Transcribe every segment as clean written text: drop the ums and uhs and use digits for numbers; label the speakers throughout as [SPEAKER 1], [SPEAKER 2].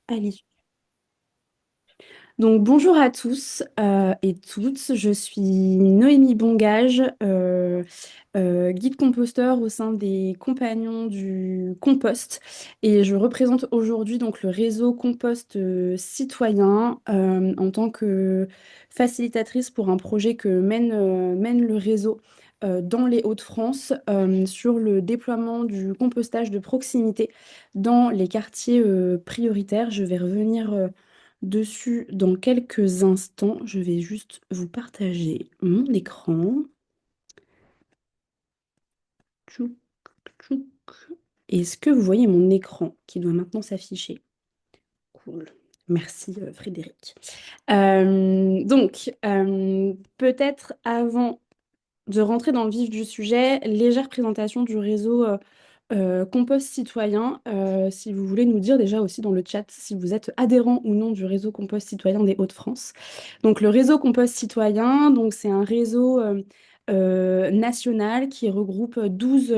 [SPEAKER 1] Allez. Donc bonjour à tous et toutes, je suis Noémie Bongage, guide composteur au sein des Compagnons du Compost et je représente aujourd'hui donc le réseau Compost citoyen en tant que facilitatrice pour un projet que mène le réseau dans les Hauts-de-France sur le déploiement du compostage de proximité dans les quartiers prioritaires. Je vais revenir dessus dans quelques instants. Je vais juste vous partager mon écran. Tchouk, tchouk. Est-ce que vous voyez mon écran qui doit maintenant s'afficher? Cool. Merci Frédéric. Peut-être avant de rentrer dans le vif du sujet, légère présentation du réseau Compost Citoyen. Si vous voulez nous dire déjà aussi dans le chat si vous êtes adhérent ou non du réseau Compost Citoyen des Hauts-de-France. Donc le réseau Compost Citoyen, donc c'est un réseau national qui regroupe 12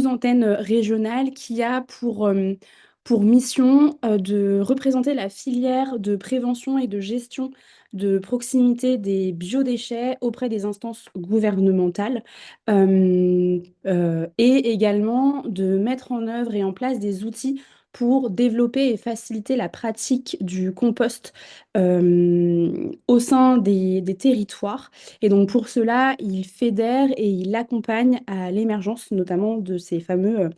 [SPEAKER 1] antennes régionales qui a pour mission de représenter la filière de prévention et de gestion de proximité des biodéchets auprès des instances gouvernementales et également de mettre en œuvre et en place des outils pour développer et faciliter la pratique du compost au sein des territoires. Et donc pour cela, il fédère et il accompagne à l'émergence notamment de ces fameux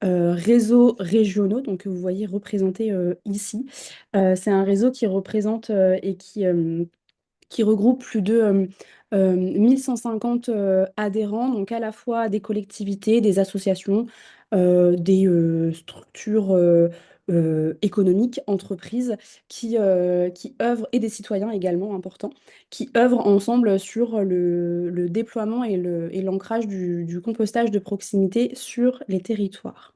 [SPEAKER 1] réseaux régionaux, donc que vous voyez représentés ici. C'est un réseau qui représente qui regroupe plus de 1150 adhérents, donc à la fois des collectivités, des associations, des structures économiques, entreprises qui œuvrent, et des citoyens également importants, qui œuvrent ensemble sur le déploiement et l'ancrage du compostage de proximité sur les territoires.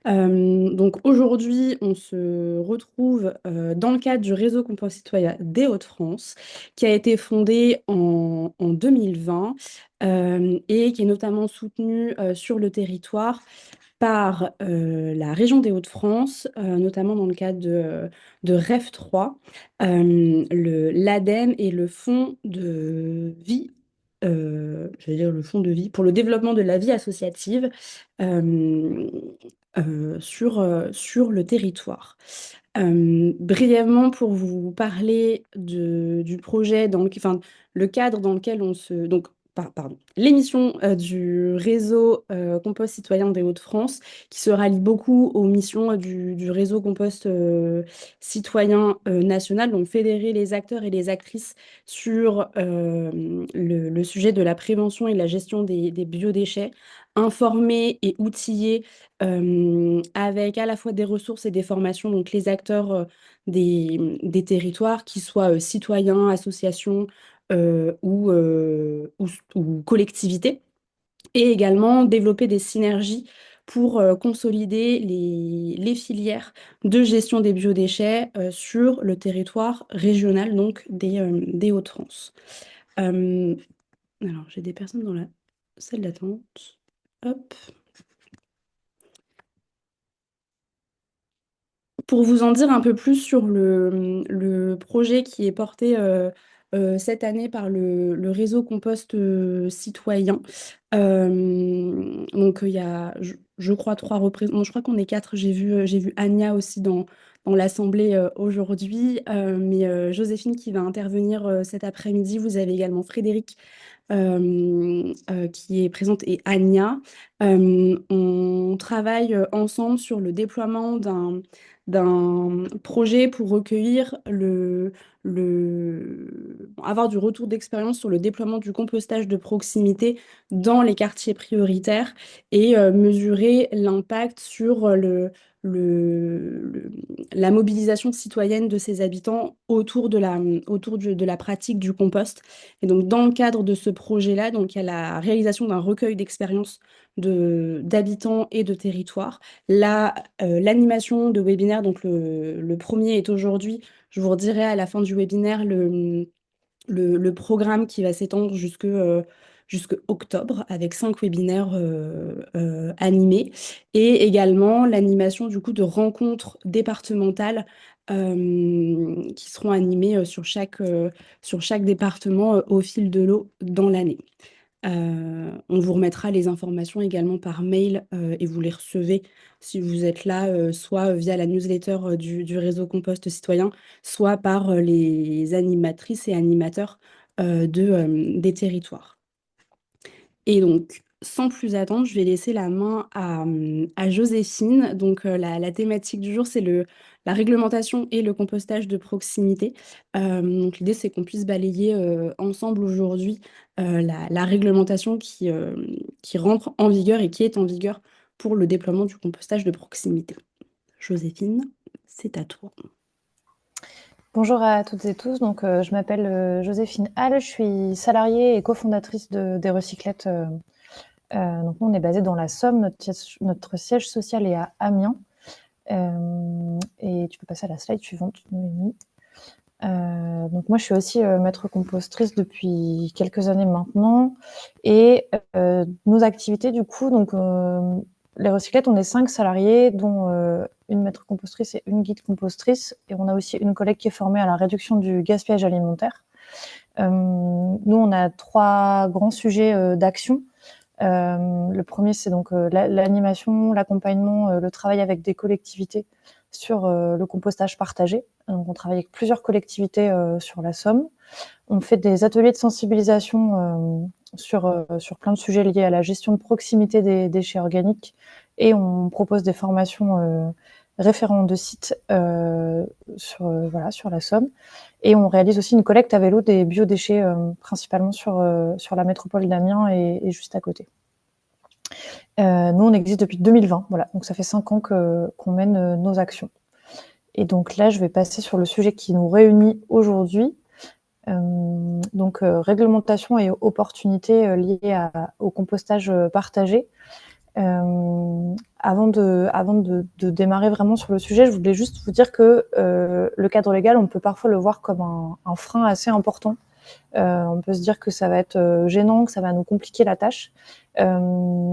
[SPEAKER 1] Donc aujourd'hui, on se retrouve dans le cadre du réseau Compost Citoyen des Hauts-de-France, qui a été fondé en 2020 et qui est notamment soutenu sur le territoire par la région des Hauts-de-France, notamment dans le cadre de REF 3, l'ADEME et le Fonds de vie. Je vais dire le fonds de vie pour le développement de la vie associative euh, sur le territoire. Brièvement, pour vous parler du projet, enfin, le cadre dans lequel on se... Donc, pardon, l'émission du réseau Compost Citoyen des Hauts-de-France, qui se rallie beaucoup aux missions du réseau Compost Citoyen national, donc fédérer les acteurs et les actrices sur le sujet de la prévention et de la gestion des biodéchets, informer et outiller avec à la fois des ressources et des formations, donc les acteurs des territoires, qui soient citoyens, associations ou collectivités, et également développer des synergies pour consolider les filières de gestion des biodéchets sur le territoire régional, donc des Hauts-de-France. Euh, alors, j'ai des personnes dans la salle d'attente. Hop. Pour vous en dire un peu plus sur le projet qui est porté cette année par le réseau Compost citoyen. Donc il y a, je crois, trois représentants. Je crois qu'on est quatre. J'ai vu Anya aussi dans l'assemblée aujourd'hui, mais Joséphine qui va intervenir cet après-midi. Vous avez également Frédéric qui est présente et Anya. On travaille ensemble sur le déploiement d'un projet pour recueillir avoir du retour d'expérience sur le déploiement du compostage de proximité dans les quartiers prioritaires et mesurer l'impact sur le- la mobilisation citoyenne de ces habitants autour de la pratique du compost. Et donc, dans le cadre de ce projet-là, donc, il y a la réalisation d'un recueil d'expériences d'habitants et de territoires. L'animation de webinaire, donc le premier est aujourd'hui. Je vous redirai à la fin du webinaire le programme qui va s'étendre jusqu'à octobre avec 5 webinaires animés et également l'animation du coup de rencontres départementales qui seront animées sur chaque département au fil de l'eau dans l'année. On vous remettra les informations également par mail et vous les recevez si vous êtes là, soit via la newsletter du réseau Compost Citoyen, soit par les animatrices et animateurs des territoires. Et donc, sans plus attendre, je vais laisser la main à Joséphine. Donc, la thématique du jour, c'est la réglementation et le compostage de proximité. Donc, l'idée, c'est qu'on puisse balayer ensemble aujourd'hui la réglementation qui rentre en vigueur et qui est en vigueur pour le déploiement du compostage de proximité. Joséphine, c'est à toi.
[SPEAKER 2] Bonjour à toutes et tous. Donc, je m'appelle Joséphine Hall. Je suis salariée et cofondatrice des Recyclettes. Donc, nous, on est basé dans la Somme. Notre siège social est à Amiens. Et tu peux passer à la slide suivante, Noémie. Donc, moi, je suis aussi maître compostrice depuis quelques années maintenant. Et nos activités, du coup, donc, les Recyclettes, on est 5 salariés, dont une maître compostrice et une guide compostrice. Et on a aussi une collègue qui est formée à la réduction du gaspillage alimentaire. Nous, on a 3 grands sujets d'action. Le premier, c'est donc l'animation, l'accompagnement, le travail avec des collectivités sur le compostage partagé. Donc, on travaille avec plusieurs collectivités sur la Somme. On fait des ateliers de sensibilisation sur plein de sujets liés à la gestion de proximité des déchets organiques et on propose des formations référents de sites sur la Somme. Et on réalise aussi une collecte à vélo des biodéchets principalement sur la métropole d'Amiens et juste à côté. Nous, on existe depuis 2020, voilà. Donc ça fait 5 ans qu'on mène nos actions. Et donc là, je vais passer sur le sujet qui nous réunit aujourd'hui. Donc réglementation et opportunités liées au compostage partagé. Avant de démarrer vraiment sur le sujet, je voulais juste vous dire que le cadre légal, on peut parfois le voir comme un frein assez important. On peut se dire que ça va être gênant, que ça va nous compliquer la tâche. En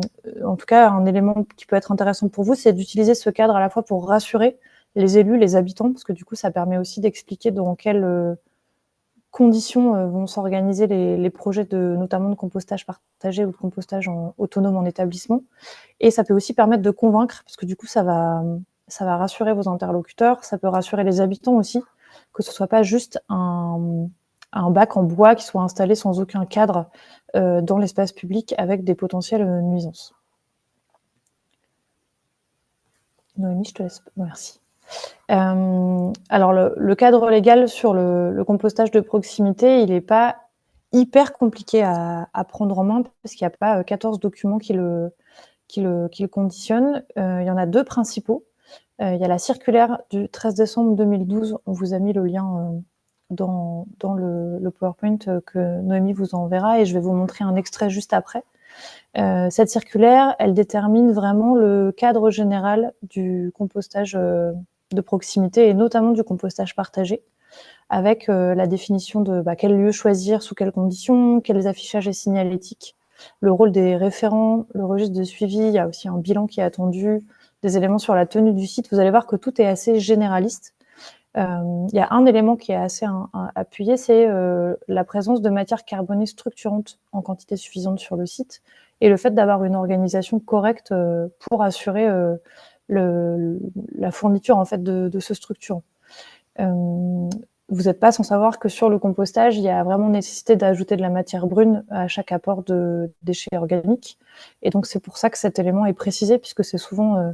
[SPEAKER 2] tout cas, un élément qui peut être intéressant pour vous, c'est d'utiliser ce cadre à la fois pour rassurer les élus, les habitants, parce que du coup, ça permet aussi d'expliquer dans quelles conditions vont s'organiser les projets notamment de compostage partagé ou de compostage autonome en établissement. Et ça peut aussi permettre de convaincre, parce que du coup, ça va rassurer vos interlocuteurs, ça peut rassurer les habitants aussi, que ce soit pas juste un bac en bois qui soit installé sans aucun cadre dans l'espace public avec des potentielles nuisances. Noémie, je te laisse. Merci. Alors, le cadre légal sur le compostage de proximité, il n'est pas hyper compliqué à prendre en main parce qu'il n'y a pas 14 documents qui le conditionnent. Il y en a 2 principaux. Il y a la circulaire du 13 décembre 2012. On vous a mis le lien dans le PowerPoint que Noémie vous enverra et je vais vous montrer un extrait juste après. Cette circulaire, elle détermine vraiment le cadre général du compostage de proximité et notamment du compostage partagé, avec la définition de quel lieu choisir, sous quelles conditions, quels affichages et signalétiques, le rôle des référents, le registre de suivi, il y a aussi un bilan qui est attendu, des éléments sur la tenue du site. Vous allez voir que tout est assez généraliste. Il y a un élément qui est assez appuyé, c'est la présence de matières carbonées structurantes en quantité suffisante sur le site et le fait d'avoir une organisation correcte pour assurer la fourniture en fait de ce structurant. Vous n'êtes pas sans savoir que sur le compostage, il y a vraiment nécessité d'ajouter de la matière brune à chaque apport de déchets organiques. Et donc, c'est pour ça que cet élément est précisé, puisque c'est souvent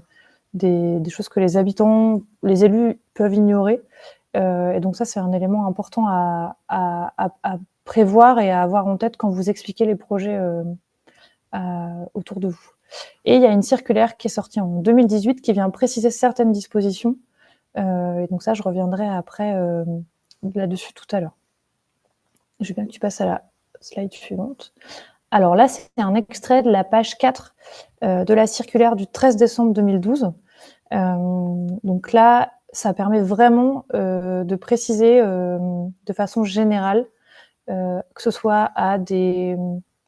[SPEAKER 2] des choses que les habitants, les élus peuvent ignorer. Et donc ça, c'est un élément important à prévoir et à avoir en tête quand vous expliquez les projets autour de vous. Et il y a une circulaire qui est sortie en 2018 qui vient préciser certaines dispositions. Et donc ça, je reviendrai après là-dessus tout à l'heure. Je veux bien que tu passes à la slide suivante. Alors là, c'est un extrait de la page 4 de la circulaire du 13 décembre 2012. Donc là, ça permet vraiment de préciser de façon générale, que ce soit à des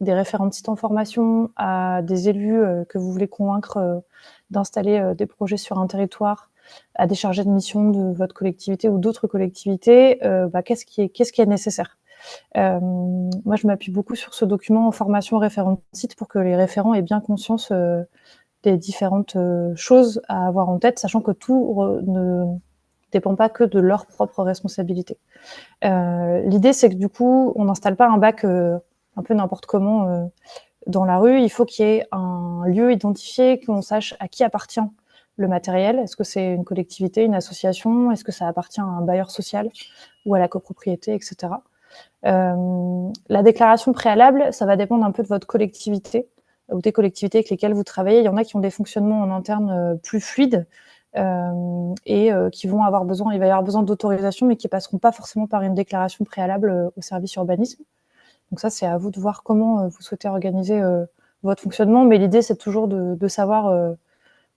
[SPEAKER 2] des référents de sites en formation à des élus que vous voulez convaincre d'installer des projets sur un territoire, à des chargés de mission de votre collectivité ou d'autres collectivités, qu'est-ce qui est nécessaire. Moi, je m'appuie beaucoup sur ce document en formation référent de site pour que les référents aient bien conscience des différentes choses à avoir en tête, sachant que tout ne dépend pas que de leur propre responsabilité. L'idée, c'est que du coup, on n'installe pas un bac un peu n'importe comment dans la rue. Il faut qu'il y ait un lieu identifié, qu'on sache à qui appartient le matériel. Est-ce que c'est une collectivité, une association? Est-ce que ça appartient à un bailleur social ou à la copropriété, etc. La déclaration préalable, ça va dépendre un peu de votre collectivité ou des collectivités avec lesquelles vous travaillez. Il y en a qui ont des fonctionnements en interne plus fluides et qui vont avoir besoin, il va y avoir besoin d'autorisation, mais qui passeront pas forcément par une déclaration préalable au service urbanisme. Donc ça, c'est à vous de voir comment vous souhaitez organiser votre fonctionnement. Mais l'idée, c'est toujours de savoir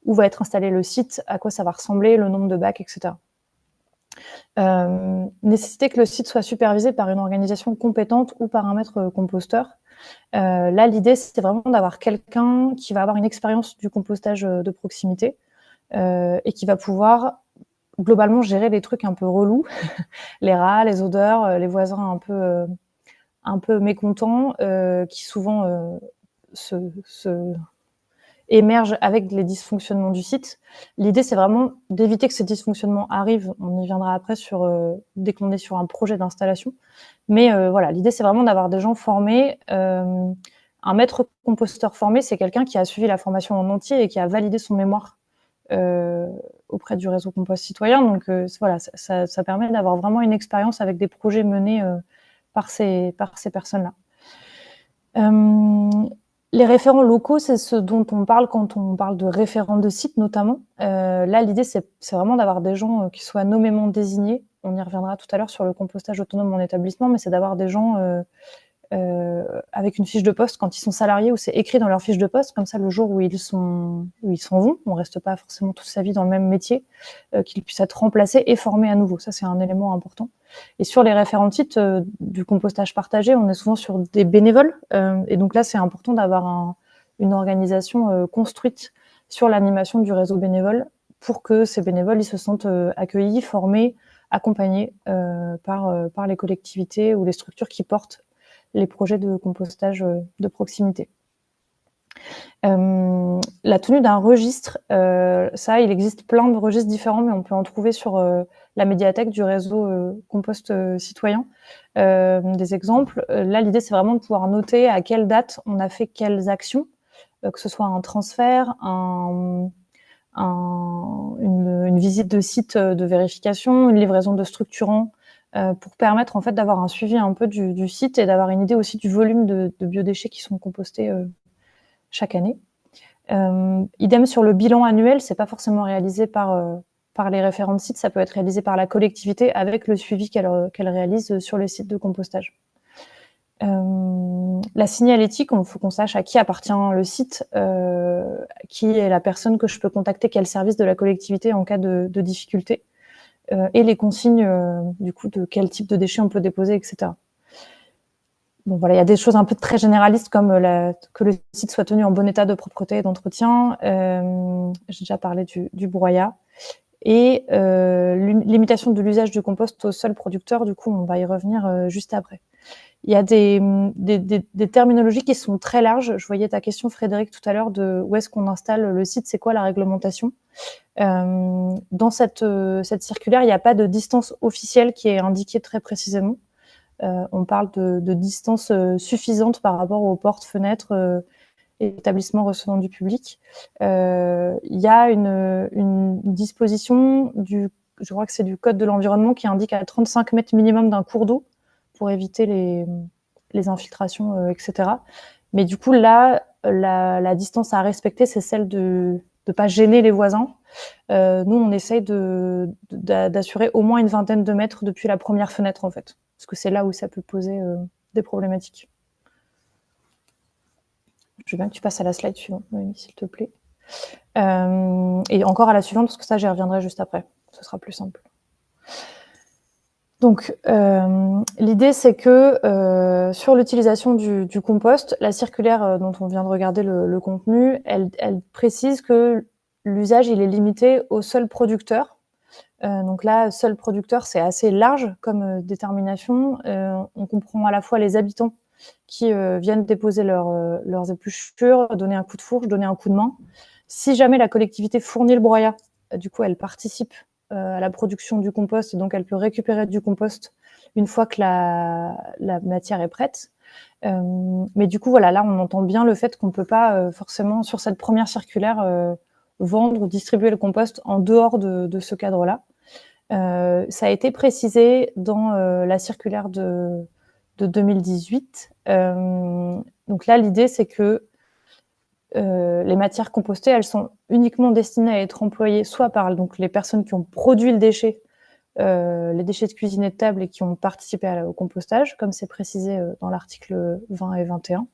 [SPEAKER 2] où va être installé le site, à quoi ça va ressembler, le nombre de bacs, etc. Nécessiter que le site soit supervisé par une organisation compétente ou par un maître composteur. Là, l'idée, c'est vraiment d'avoir quelqu'un qui va avoir une expérience du compostage de proximité et qui va pouvoir globalement gérer les trucs un peu relous, les rats, les odeurs, les voisins un peu mécontents, qui souvent se émergent avec les dysfonctionnements du site. L'idée, c'est vraiment d'éviter que ces dysfonctionnements arrivent. On y viendra après dès qu'on est sur un projet d'installation. Mais voilà, l'idée, c'est vraiment d'avoir des gens formés. Un maître composteur formé, c'est quelqu'un qui a suivi la formation en entier et qui a validé son mémoire auprès du réseau Compost Citoyen. Donc voilà, ça permet d'avoir vraiment une expérience avec des projets menés par ces personnes-là. Les référents locaux, c'est ce dont on parle quand on parle de référents de site notamment. Là, l'idée, c'est vraiment d'avoir des gens qui soient nommément désignés. On y reviendra tout à l'heure sur le compostage autonome en établissement, mais c'est d'avoir des gens avec une fiche de poste quand ils sont salariés, où c'est écrit dans leur fiche de poste, comme ça le jour où ils s'en vont, on reste pas forcément toute sa vie dans le même métier, qu'ils puissent être remplacés et formés à nouveau. Ça, c'est un élément important. Et sur les référents de site du compostage partagé, on est souvent sur des bénévoles, et donc là, c'est important d'avoir une organisation construite sur l'animation du réseau bénévole pour que ces bénévoles ils se sentent accueillis, formés, accompagnés par les collectivités ou les structures qui portent les projets de compostage de proximité. La tenue d'un registre, ça, il existe plein de registres différents, mais on peut en trouver sur la médiathèque du réseau Compost Citoyen. Des exemples. Là, l'idée, c'est vraiment de pouvoir noter à quelle date on a fait quelles actions, que ce soit un transfert, une visite de site de vérification, une livraison de structurants, pour permettre en fait d'avoir un suivi un peu du site et d'avoir une idée aussi du volume de biodéchets qui sont compostés chaque année. Idem sur le bilan annuel, c'est pas forcément réalisé par les référents de site, ça peut être réalisé par la collectivité avec le suivi qu'elle réalise sur le site de compostage. La signalétique, il faut qu'on sache à qui appartient le site, qui est la personne que je peux contacter, quel service de la collectivité en cas de difficulté, et les consignes du coup de quel type de déchets on peut déposer, etc. Bon, voilà, il y a des choses un peu très généralistes comme que le site soit tenu en bon état de propreté et d'entretien. J'ai déjà parlé du broyat. Et limitation de l'usage du compost au seul producteur, du coup, on va y revenir juste après. Il y a des terminologies qui sont très larges. Je voyais ta question, Frédéric, tout à l'heure, de où est-ce qu'on installe le site, c'est quoi la réglementation. Dans cette circulaire, il n'y a pas de distance officielle qui est indiquée très précisément. On parle de distance suffisante par rapport aux portes, fenêtres, établissements recevant du public. Il y a une disposition je crois que c'est du Code de l'environnement qui indique à 35 mètres minimum d'un cours d'eau pour éviter les infiltrations, etc. Mais du coup, là, la distance à respecter, c'est celle de ne pas gêner les voisins. Nous, on essaye d'assurer au moins une vingtaine de mètres depuis la première fenêtre, en fait. Parce que c'est là où ça peut poser des problématiques. Je veux bien que tu passes à la slide suivante, Noémie, s'il te plaît. Et encore à la suivante, parce que ça, j'y reviendrai juste après. Ce sera plus simple. Donc, l'idée, c'est que sur l'utilisation du compost, la circulaire dont on vient de regarder le contenu, elle précise que l'usage, il est limité aux seuls producteurs. Donc là, seul producteur, c'est assez large comme détermination. On comprend à la fois les habitants qui viennent déposer leurs épluchures, donner un coup de fourche, donner un coup de main. Si jamais la collectivité fournit le broyat, du coup, elle participe à la production du compost, et donc elle peut récupérer du compost une fois que la matière est prête. Mais du coup, voilà, là, on entend bien le fait qu'on ne peut pas forcément, sur cette première circulaire, vendre ou distribuer le compost en dehors de ce cadre-là. Ça a été précisé dans la circulaire de 2018. Donc là, l'idée, c'est que les matières compostées, elles sont uniquement destinées à être employées soit par donc, les personnes qui ont produit le déchet, les déchets de cuisine et de table et qui ont participé au compostage, comme c'est précisé dans l'article 20 et 21.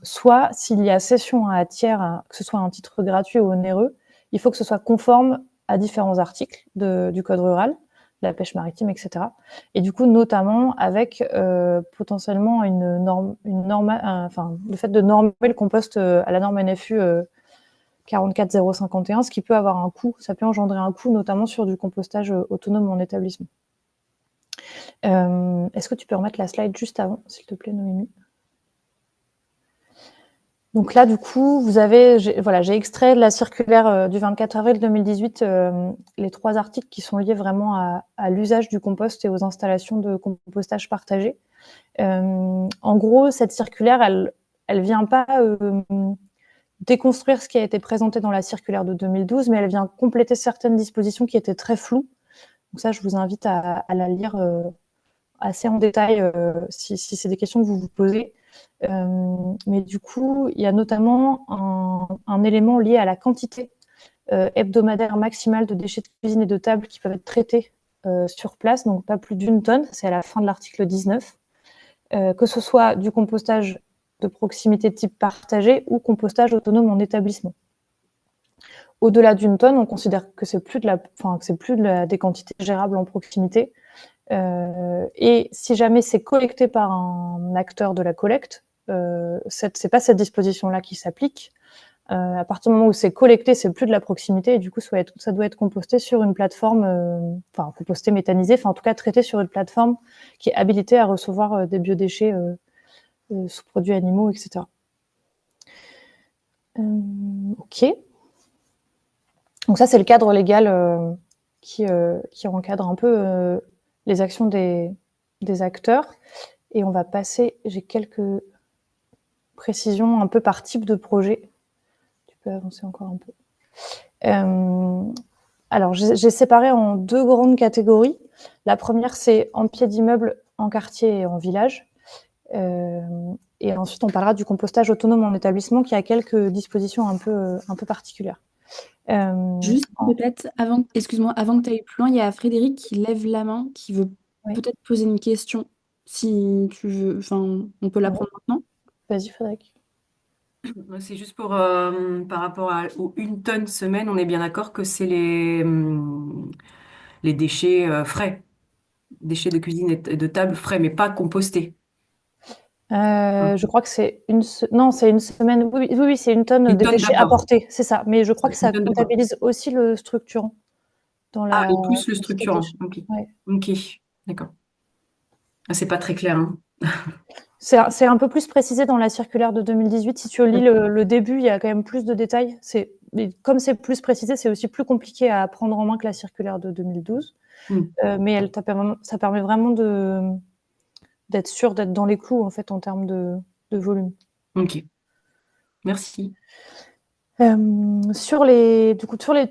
[SPEAKER 2] Soit s'il y a cession à un tiers, que ce soit à un titre gratuit ou onéreux, il faut que ce soit conforme à différents articles du Code rural, de la pêche maritime, etc. Et du coup, notamment avec potentiellement le fait de normer le compost à la norme NFU 44051, ce qui peut avoir un coût, ça peut engendrer un coût, notamment sur du compostage autonome en établissement. Est-ce que tu peux remettre la slide juste avant, s'il te plaît, Noémie? Donc là, du coup, j'ai extrait de la circulaire du 24 avril 2018 les 3 articles qui sont liés vraiment à l'usage du compost et aux installations de compostage partagé. En gros, cette circulaire, elle vient pas déconstruire ce qui a été présenté dans la circulaire de 2012, mais elle vient compléter certaines dispositions qui étaient très floues. Donc ça, je vous invite à la lire assez en détail si c'est des questions que vous vous posez. Mais du coup, il y a notamment un élément lié à la quantité hebdomadaire maximale de déchets de cuisine et de table qui peuvent être traités sur place, donc pas plus d'1 tonne, c'est à la fin de l'article 19, que ce soit du compostage de proximité de type partagé ou compostage autonome en établissement. Au-delà d'1 tonne, on considère que c'est plus des quantités gérables en proximité. Et si jamais c'est collecté par un acteur de la collecte, c'est pas cette disposition-là qui s'applique. À partir du moment où c'est collecté, c'est plus de la proximité et du coup, ça doit être composté sur une plateforme, composté, méthanisé, en tout cas traité sur une plateforme qui est habilitée à recevoir des biodéchets, sous-produits animaux, etc. Ok. Donc ça, c'est le cadre légal qui encadre un peu les actions des acteurs. Et on va passer, j'ai quelques précisions un peu par type de projet. Tu peux avancer encore un peu. Alors, j'ai séparé en 2 grandes catégories. La première, c'est en pied d'immeuble, en quartier et en village. Et ensuite, on parlera du compostage autonome en établissement qui a quelques dispositions un peu particulières.
[SPEAKER 1] Juste peut-être, excuse-moi, avant que tu ailles plus loin, il y a Frédéric qui lève la main, qui veut
[SPEAKER 2] Oui.
[SPEAKER 1] peut-être poser une question. Si tu veux, enfin, on peut la prendre maintenant.
[SPEAKER 2] Vas-y, Frédéric.
[SPEAKER 3] C'est juste pour par rapport aux 1 tonne semaine, on est bien d'accord que c'est les déchets frais, déchets de cuisine et de table frais, mais pas compostés.
[SPEAKER 2] Je crois que c'est non, c'est 1 semaine. Oui, c'est 1 tonne
[SPEAKER 3] Une
[SPEAKER 2] de
[SPEAKER 3] tonne
[SPEAKER 2] déchets
[SPEAKER 3] d'abord.
[SPEAKER 2] apportés, c'est ça. Mais je crois que
[SPEAKER 3] Une
[SPEAKER 2] ça
[SPEAKER 3] tonne d'abord.
[SPEAKER 2] comptabilise aussi le structurant dans
[SPEAKER 3] Ah,
[SPEAKER 2] la
[SPEAKER 3] et plus le
[SPEAKER 2] quantité de
[SPEAKER 3] structurant.
[SPEAKER 2] déchets.
[SPEAKER 3] Ok.
[SPEAKER 2] Ouais.
[SPEAKER 3] Ok. D'accord. Ah, c'est pas très clair, hein.
[SPEAKER 2] C'est un peu plus précisé dans la circulaire de 2018. Si tu lis le début, il y a quand même plus de détails. Comme c'est plus précisé, c'est aussi plus compliqué à prendre en main que la circulaire de 2012.
[SPEAKER 3] Hmm.
[SPEAKER 2] Mais ça permet vraiment d'être sûr d'être dans les clous en fait en termes de volume.
[SPEAKER 3] Ok. Merci.
[SPEAKER 2] Sur tout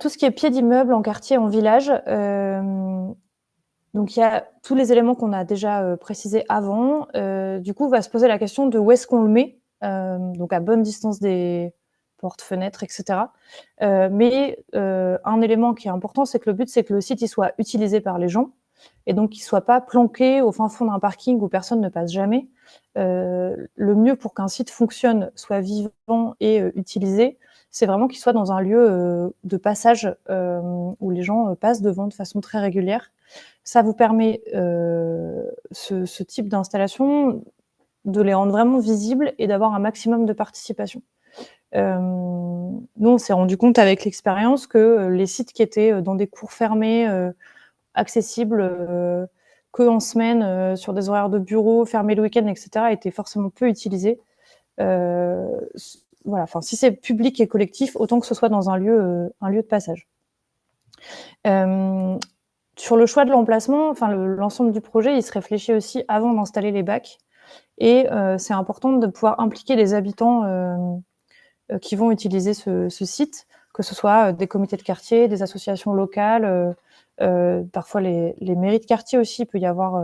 [SPEAKER 2] ce qui est pied d'immeuble en quartier, en village, donc il y a tous les éléments qu'on a déjà précisés avant. Du coup, on va se poser la question de où est-ce qu'on le met, donc à bonne distance des portes, fenêtres, etc. Mais un élément qui est important, c'est que le but, c'est que le site il soit utilisé par les gens et donc qu'il ne soit pas planqué au fin fond d'un parking où personne ne passe jamais. Le mieux pour qu'un site fonctionne, soit vivant et utilisé, c'est vraiment qu'il soit dans un lieu de passage où les gens passent devant de façon très régulière. Ça vous permet, ce type d'installation, de les rendre vraiment visibles et d'avoir un maximum de participation. Nous, on s'est rendu compte avec l'expérience que les sites qui étaient dans des cours fermés, accessibles que en semaine, sur des horaires de bureau, fermés le week-end, etc., étaient forcément peu utilisés. Voilà, enfin, si c'est public et collectif, autant que ce soit dans un lieu de passage. Sur le choix de l'emplacement, enfin, l'ensemble du projet, il se réfléchit aussi avant d'installer les bacs. Et c'est important de pouvoir impliquer les habitants qui vont utiliser ce site, que ce soit des comités de quartier, des associations locales, parfois les mairies de quartier aussi. Il peut y avoir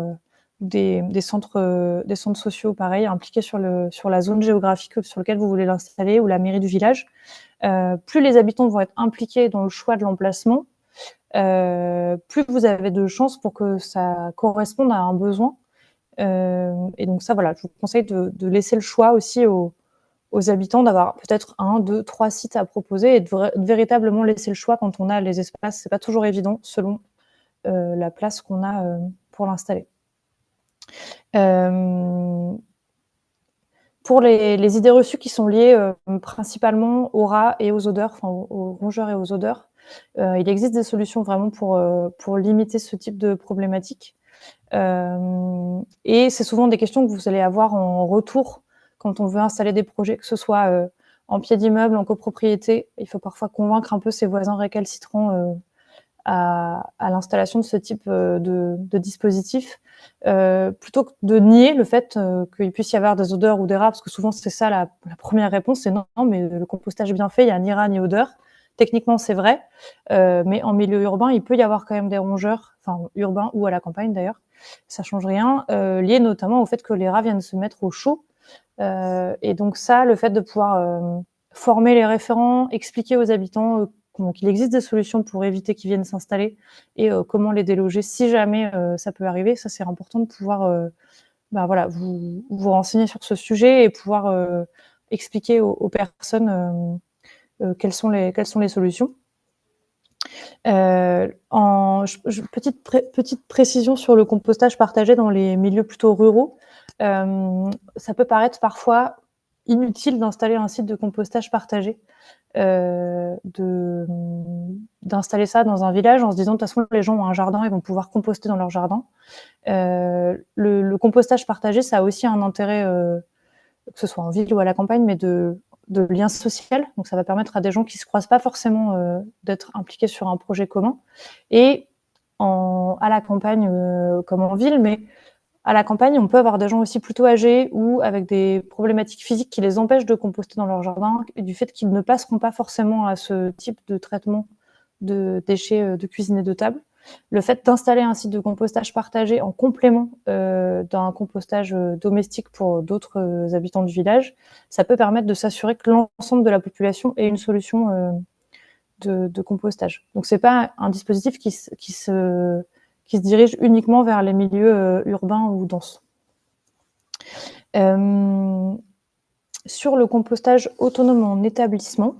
[SPEAKER 2] des centres sociaux, pareil, impliqués sur la zone géographique sur laquelle vous voulez l'installer, ou la mairie du village. Plus les habitants vont être impliqués dans le choix de l'emplacement, plus vous avez de chances pour que ça corresponde à un besoin. Et donc ça, voilà, je vous conseille de laisser le choix aussi aux habitants, d'avoir peut-être 1, 2, 3 sites à proposer, et de véritablement laisser le choix quand on a les espaces. C'est pas toujours évident selon la place qu'on a pour l'installer. Pour les idées reçues qui sont liées principalement aux rats et aux odeurs, enfin aux rongeurs et aux odeurs, il existe des solutions vraiment pour limiter ce type de problématique. Et c'est souvent des questions que vous allez avoir en retour quand on veut installer des projets, que ce soit en pied d'immeuble, en copropriété. Il faut parfois convaincre un peu ses voisins récalcitrants à l'installation de ce type de dispositif, plutôt que de nier le fait qu'il puisse y avoir des odeurs ou des rats, parce que souvent c'est ça la première réponse, c'est non, mais le compostage bien fait, il n'y a ni rats ni odeur. Techniquement, c'est vrai, mais en milieu urbain, il peut y avoir quand même des rongeurs, enfin urbains ou à la campagne d'ailleurs, ça change rien, lié notamment au fait que les rats viennent se mettre au chaud. Et donc ça, le fait de pouvoir former les référents, expliquer aux habitants qu'il existe des solutions pour éviter qu'ils viennent s'installer, et comment les déloger si jamais ça peut arriver, ça c'est important de pouvoir voilà, vous renseigner sur ce sujet et pouvoir expliquer aux personnes quelles sont les solutions. Petite précision sur le compostage partagé dans les milieux plutôt ruraux. Ça peut paraître parfois inutile d'installer un site de compostage partagé, d'installer ça dans un village en se disant de toute façon les gens ont un jardin, ils vont pouvoir composter dans leur jardin. Le compostage partagé, ça a aussi un intérêt, que ce soit en ville ou à la campagne, mais de lien social. Donc ça va permettre à des gens qui se croisent pas forcément d'être impliqués sur un projet commun. Et à la campagne comme en ville, mais à la campagne, on peut avoir des gens aussi plutôt âgés ou avec des problématiques physiques qui les empêchent de composter dans leur jardin, et du fait qu'ils ne passeront pas forcément à ce type de traitement de déchets de cuisine et de table. Le fait d'installer un site de compostage partagé en complément d'un compostage domestique pour d'autres habitants du village, ça peut permettre de s'assurer que l'ensemble de la population ait une solution de compostage. Donc c'est pas un dispositif qui se dirige uniquement vers les milieux urbains ou denses. Sur le compostage autonome en établissement,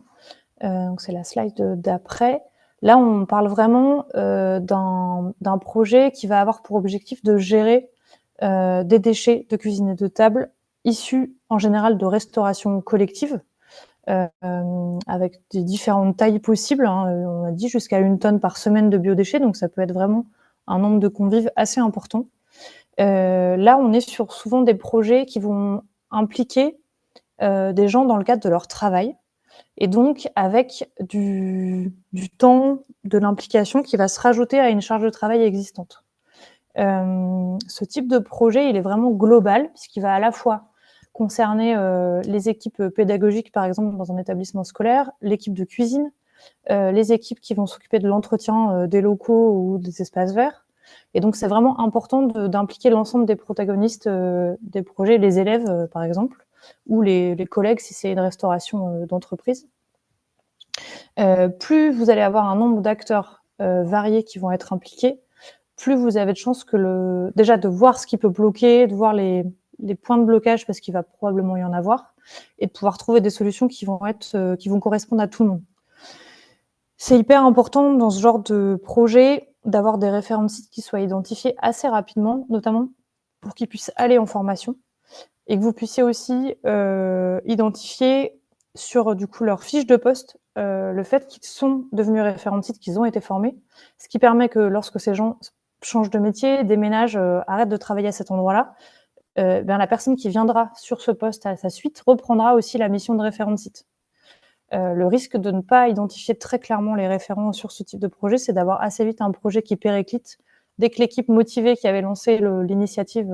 [SPEAKER 2] donc c'est la slide d'après. Là, on parle vraiment d'un projet qui va avoir pour objectif de gérer des déchets de cuisine et de table issus en général de restauration collective, avec des différentes tailles possibles. On a dit jusqu'à 1 tonne par semaine de biodéchets, donc ça peut être vraiment un nombre de convives assez important. Là, on est sur souvent des projets qui vont impliquer des gens dans le cadre de leur travail, et donc avec du temps, de l'implication qui va se rajouter à une charge de travail existante. Ce type de projet, il est vraiment global, puisqu'il va à la fois concerner les équipes pédagogiques, par exemple, dans un établissement scolaire, l'équipe de cuisine, les équipes qui vont s'occuper de l'entretien des locaux ou des espaces verts. Et donc, c'est vraiment important d'impliquer l'ensemble des protagonistes des projets, les élèves, par exemple, ou les collègues, si c'est une restauration d'entreprise. Plus vous allez avoir un nombre d'acteurs variés qui vont être impliqués, plus vous avez de chances déjà de voir ce qui peut bloquer, de voir les les points de blocage, parce qu'il va probablement y en avoir, et de pouvoir trouver des solutions qui vont correspondre à tout le monde. C'est hyper important dans ce genre de projet d'avoir des référents de sites qui soient identifiés assez rapidement, notamment pour qu'ils puissent aller en formation, et que vous puissiez aussi identifier sur du coup leur fiche de poste le fait qu'ils sont devenus référents de site, qu'ils ont été formés, ce qui permet que lorsque ces gens changent de métier, déménagent, arrêtent de travailler à cet endroit-là, la personne qui viendra sur ce poste à sa suite reprendra aussi la mission de référent de site. Le risque de ne pas identifier très clairement les référents sur ce type de projet, c'est d'avoir assez vite un projet qui périclite. Dès que l'équipe motivée qui avait lancé l'initiative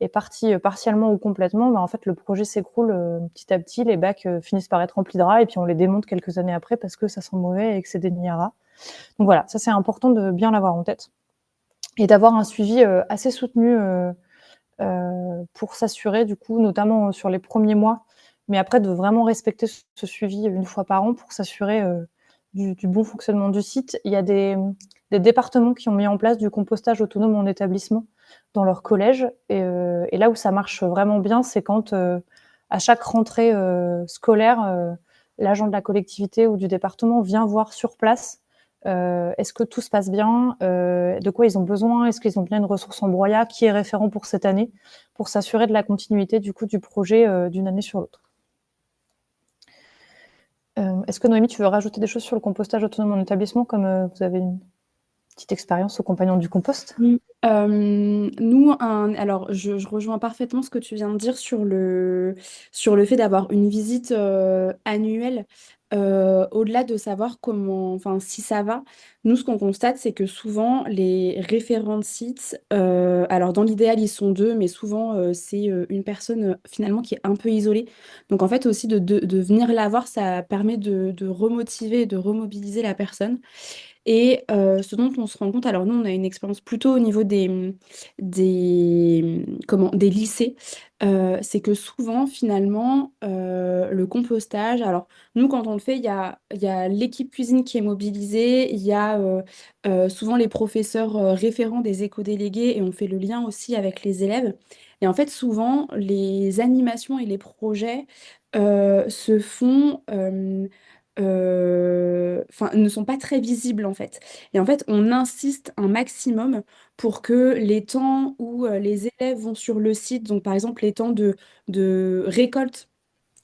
[SPEAKER 2] est partie partiellement ou complètement, en fait, le projet s'écroule petit à petit, les bacs finissent par être remplis de rats et puis on les démonte quelques années après parce que ça sent mauvais et que c'est des nids à rats. Donc voilà, ça c'est important de bien l'avoir en tête et d'avoir un suivi assez soutenu pour s'assurer, du coup, notamment sur les premiers mois, mais après de vraiment respecter ce suivi une fois par an pour s'assurer du bon fonctionnement du site. Il y a des départements qui ont mis en place du compostage autonome en établissement dans leur collège. Et là où ça marche vraiment bien, c'est quand à chaque rentrée scolaire, l'agent de la collectivité ou du département vient voir sur place est-ce que tout se passe bien, de quoi ils ont besoin, est-ce qu'ils ont bien une ressource en broyat, qui est référent pour cette année, pour s'assurer de la continuité du coup du projet d'une année sur l'autre. Est-ce que Noémie, tu veux rajouter des choses sur le compostage autonome en établissement, comme vous avez une petite expérience au compagnon du compost?
[SPEAKER 1] Oui. Alors je rejoins parfaitement ce que tu viens de dire sur le fait d'avoir une visite annuelle, au-delà de savoir comment, enfin si ça va. Nous, ce qu'on constate, c'est que souvent les référents de sites, alors dans l'idéal ils sont deux, mais souvent c'est une personne finalement qui est un peu isolée. Donc en fait aussi de venir la voir, ça permet de remotiver, de remobiliser la personne. Et ce dont on se rend compte, alors nous, on a une expérience plutôt au niveau des lycées, c'est que souvent, finalement, le compostage, alors nous, quand on le fait, il y a l'équipe cuisine qui est mobilisée, il y a souvent les professeurs référents des éco-délégués et on fait le lien aussi avec les élèves. Et en fait, souvent, les animations et les projets se font... enfin, ne sont pas très visibles en fait. Et en fait, on insiste un maximum pour que les temps où les élèves vont sur le site, donc par exemple les temps de récolte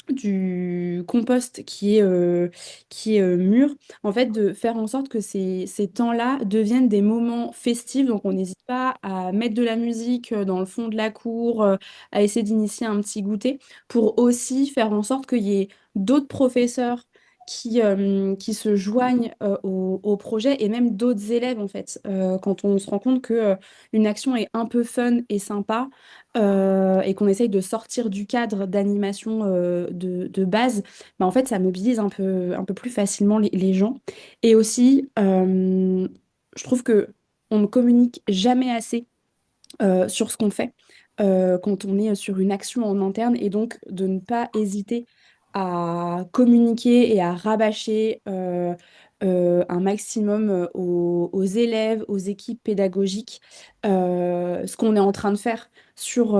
[SPEAKER 1] du compost qui est mûr, en fait, de faire en sorte que ces temps-là deviennent des moments festifs. Donc, on n'hésite pas à mettre de la musique dans le fond de la cour, à essayer d'initier un petit goûter, pour aussi faire en sorte qu'il y ait d'autres professeurs qui se joignent au projet et même d'autres élèves, en fait. Quand on se rend compte que, une action est un peu fun et sympa, et qu'on essaye de sortir du cadre d'animation de base, en fait, ça mobilise un peu plus facilement les gens. Et aussi, je trouve que on ne communique jamais assez sur ce qu'on fait quand on est sur une action en interne et donc de ne pas hésiter à communiquer et à rabâcher un maximum aux élèves, aux équipes pédagogiques, ce qu'on est en train de faire sur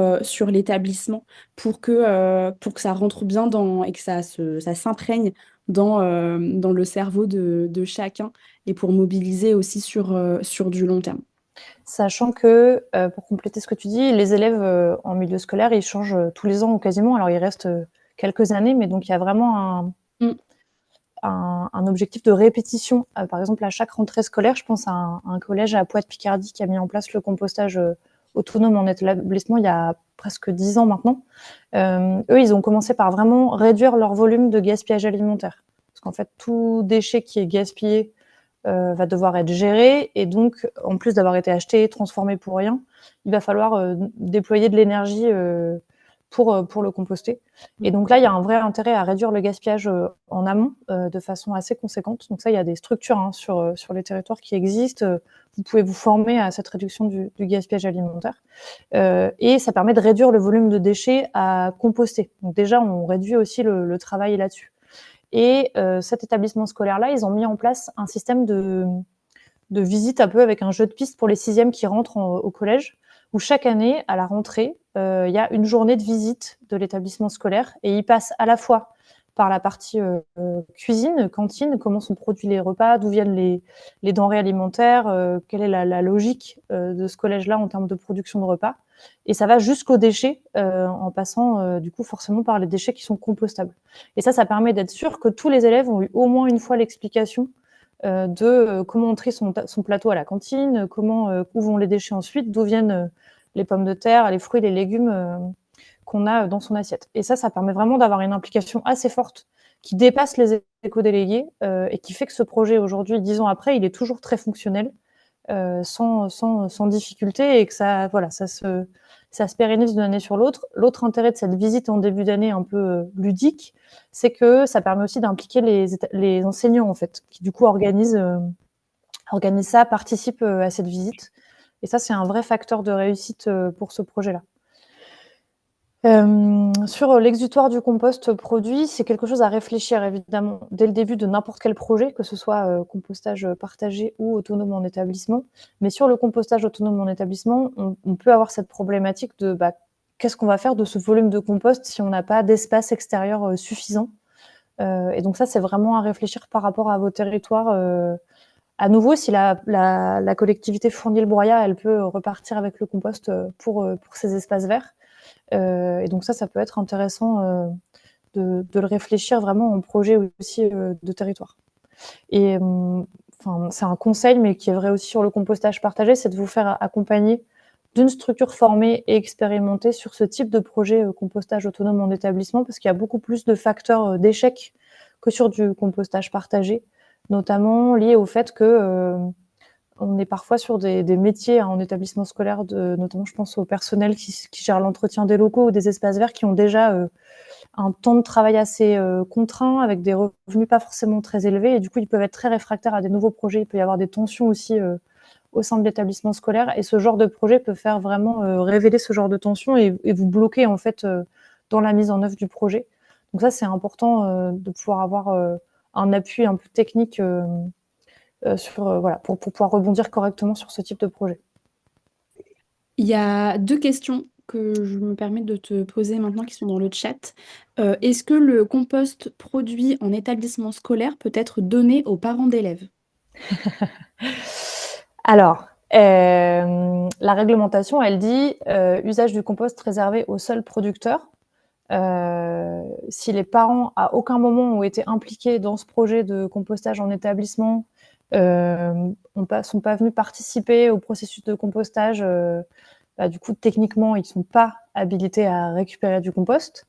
[SPEAKER 1] l'établissement pour que ça rentre bien et que ça s'imprègne dans le cerveau de chacun et pour mobiliser aussi sur du long terme.
[SPEAKER 2] Sachant que, pour compléter ce que tu dis, les élèves en milieu scolaire, ils changent tous les ans ou quasiment. Alors, il reste quelques années, mais donc il y a vraiment
[SPEAKER 1] Mm.
[SPEAKER 2] un objectif de répétition. Par exemple, à chaque rentrée scolaire, je pense à un collège à Poix-de-Picardie qui a mis en place le compostage autonome en établissement il y a presque 10 ans maintenant. Eux, ils ont commencé par vraiment réduire leur volume de gaspillage alimentaire. Parce qu'en fait, tout déchet qui est gaspillé va devoir être géré et donc, en plus d'avoir été acheté, transformé pour rien, il va falloir déployer de l'énergie pour le composter. Et donc là, il y a un vrai intérêt à réduire le gaspillage en amont de façon assez conséquente. Donc ça, il y a des structures sur les territoires qui existent. Vous pouvez vous former à cette réduction du gaspillage alimentaire. Et ça permet de réduire le volume de déchets à composter. Donc déjà, on réduit aussi le travail là-dessus. Et cet établissement scolaire-là, ils ont mis en place un système de visite un peu avec un jeu de piste pour les sixièmes qui rentrent au collège, où chaque année, à la rentrée, il y a une journée de visite de l'établissement scolaire et ils passent à la fois par la partie cuisine, cantine, comment sont produits les repas, d'où viennent les denrées alimentaires, quelle est la logique de ce collège-là en termes de production de repas. Et ça va jusqu'aux déchets, en passant du coup forcément par les déchets qui sont compostables. Et ça permet d'être sûr que tous les élèves ont eu au moins une fois l'explication de comment on trie son plateau à la cantine, où vont les déchets ensuite, d'où viennent les pommes de terre, les fruits, les légumes qu'on a dans son assiette. Et ça permet vraiment d'avoir une implication assez forte qui dépasse les éco-délégués et qui fait que ce projet aujourd'hui, 10 ans après, il est toujours très fonctionnel, sans difficulté et que ça se pérennise d'une année sur l'autre. L'autre intérêt de cette visite en début d'année un peu ludique, c'est que ça permet aussi d'impliquer les enseignants en fait, qui du coup organisent ça, participent à cette visite. Et ça, c'est un vrai facteur de réussite pour ce projet-là. Sur l'exutoire du compost produit, c'est quelque chose à réfléchir évidemment dès le début de n'importe quel projet, que ce soit compostage partagé ou autonome en établissement. Mais sur le compostage autonome en établissement, on peut avoir cette problématique de qu'est-ce qu'on va faire de ce volume de compost si on n'a pas d'espace extérieur suffisant. Et donc ça, c'est vraiment à réfléchir par rapport à vos territoires. À nouveau, si la collectivité fournit le broyat, elle peut repartir avec le compost pour ces espaces verts. Et donc ça peut être intéressant de le réfléchir vraiment en projet aussi de territoire. Et c'est un conseil, mais qui est vrai aussi sur le compostage partagé, c'est de vous faire accompagner d'une structure formée et expérimentée sur ce type de projet compostage autonome en établissement, parce qu'il y a beaucoup plus de facteurs d'échec que sur du compostage partagé, notamment liés au fait que on est parfois sur des métiers en établissement scolaire, notamment je pense au personnel qui gère l'entretien des locaux ou des espaces verts, qui ont déjà un temps de travail assez contraint, avec des revenus pas forcément très élevés, et du coup ils peuvent être très réfractaires à des nouveaux projets. Il peut y avoir des tensions aussi au sein de l'établissement scolaire, et ce genre de projet peut faire vraiment révéler ce genre de tensions et vous bloquer en fait dans la mise en œuvre du projet. Donc ça, c'est important de pouvoir avoir un appui un peu technique pour pouvoir rebondir correctement sur ce type de projet.
[SPEAKER 1] Il y a deux questions que je me permets de te poser maintenant qui sont dans le chat. Est-ce que le compost produit en établissement scolaire peut être donné aux parents d'élèves?
[SPEAKER 2] Alors, la réglementation, elle dit usage du compost réservé aux seuls producteurs. Si les parents, à aucun moment, ont été impliqués dans ce projet de compostage en établissement, sont pas venus participer au processus de compostage, du coup, techniquement, ils ne sont pas habilités à récupérer du compost.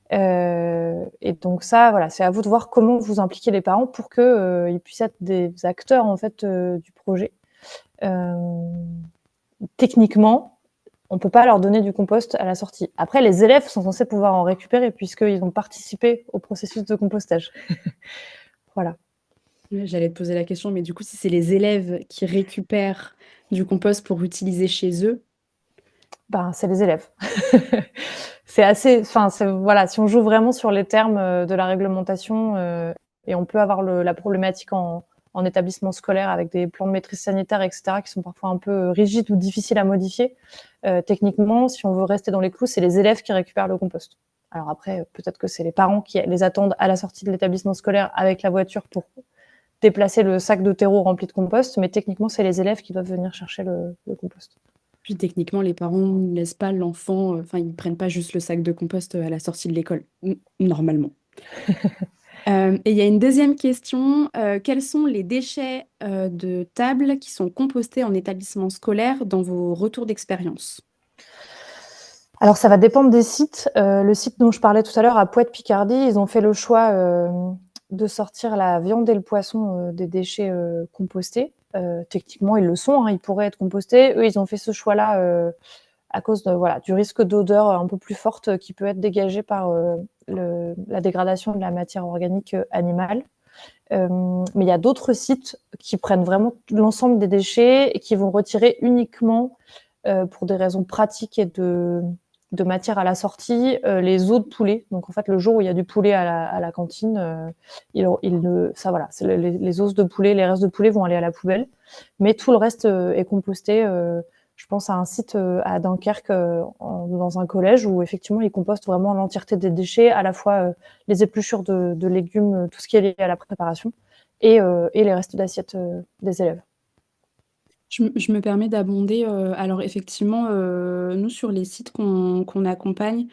[SPEAKER 2] Et donc ça, voilà, c'est à vous de voir comment vous impliquez les parents pour que ils puissent être des acteurs en fait du projet. Techniquement, on peut pas leur donner du compost à la sortie. Après, les élèves sont censés pouvoir en récupérer puisqu'ils ont participé au processus de compostage. Voilà.
[SPEAKER 1] J'allais te poser la question, mais du coup, si c'est les élèves qui récupèrent du compost pour utiliser chez eux,
[SPEAKER 2] C'est les élèves. C'est assez, voilà, si on joue vraiment sur les termes de la réglementation, et on peut avoir la problématique en établissement scolaire avec des plans de maîtrise sanitaire, etc., qui sont parfois un peu rigides ou difficiles à modifier. Techniquement, si on veut rester dans les clous, c'est les élèves qui récupèrent le compost. Alors après, peut-être que c'est les parents qui les attendent à la sortie de l'établissement scolaire avec la voiture pour déplacer le sac de terreau rempli de compost, mais techniquement, c'est les élèves qui doivent venir chercher le compost.
[SPEAKER 1] puis techniquement, les parents ne laissent pas l'enfant, enfin, ils ne prennent pas juste le sac de compost à la sortie de l'école, normalement. Et il y a une deuxième question. Quels sont les déchets de table qui sont compostés en établissement scolaire dans vos retours d'expérience?
[SPEAKER 2] Alors, ça va dépendre des sites. Le site dont je parlais tout à l'heure, à Poète-Picardie, ils ont fait le choix de sortir la viande et le poisson des déchets compostés. Techniquement, ils le sont, hein, ils pourraient être compostés. Eux, ils ont fait ce choix-là à cause du risque d'odeur un peu plus forte qui peut être dégagé par la dégradation de la matière organique animale. Mais il y a d'autres sites qui prennent vraiment l'ensemble des déchets et qui vont retirer uniquement, pour des raisons pratiques et de matière à la sortie, les os de poulet. Donc en fait, le jour où il y a du poulet à la cantine, les os de poulet, les restes de poulet vont aller à la poubelle, mais tout le reste est composté. Je pense à un site à Dunkerque, dans un collège, où effectivement ils compostent vraiment l'entièreté des déchets, à la fois les épluchures de légumes, tout ce qui est lié à la préparation, et les restes d'assiettes des élèves.
[SPEAKER 1] Je me permets d'abonder. Alors effectivement, nous sur les sites qu'on accompagne,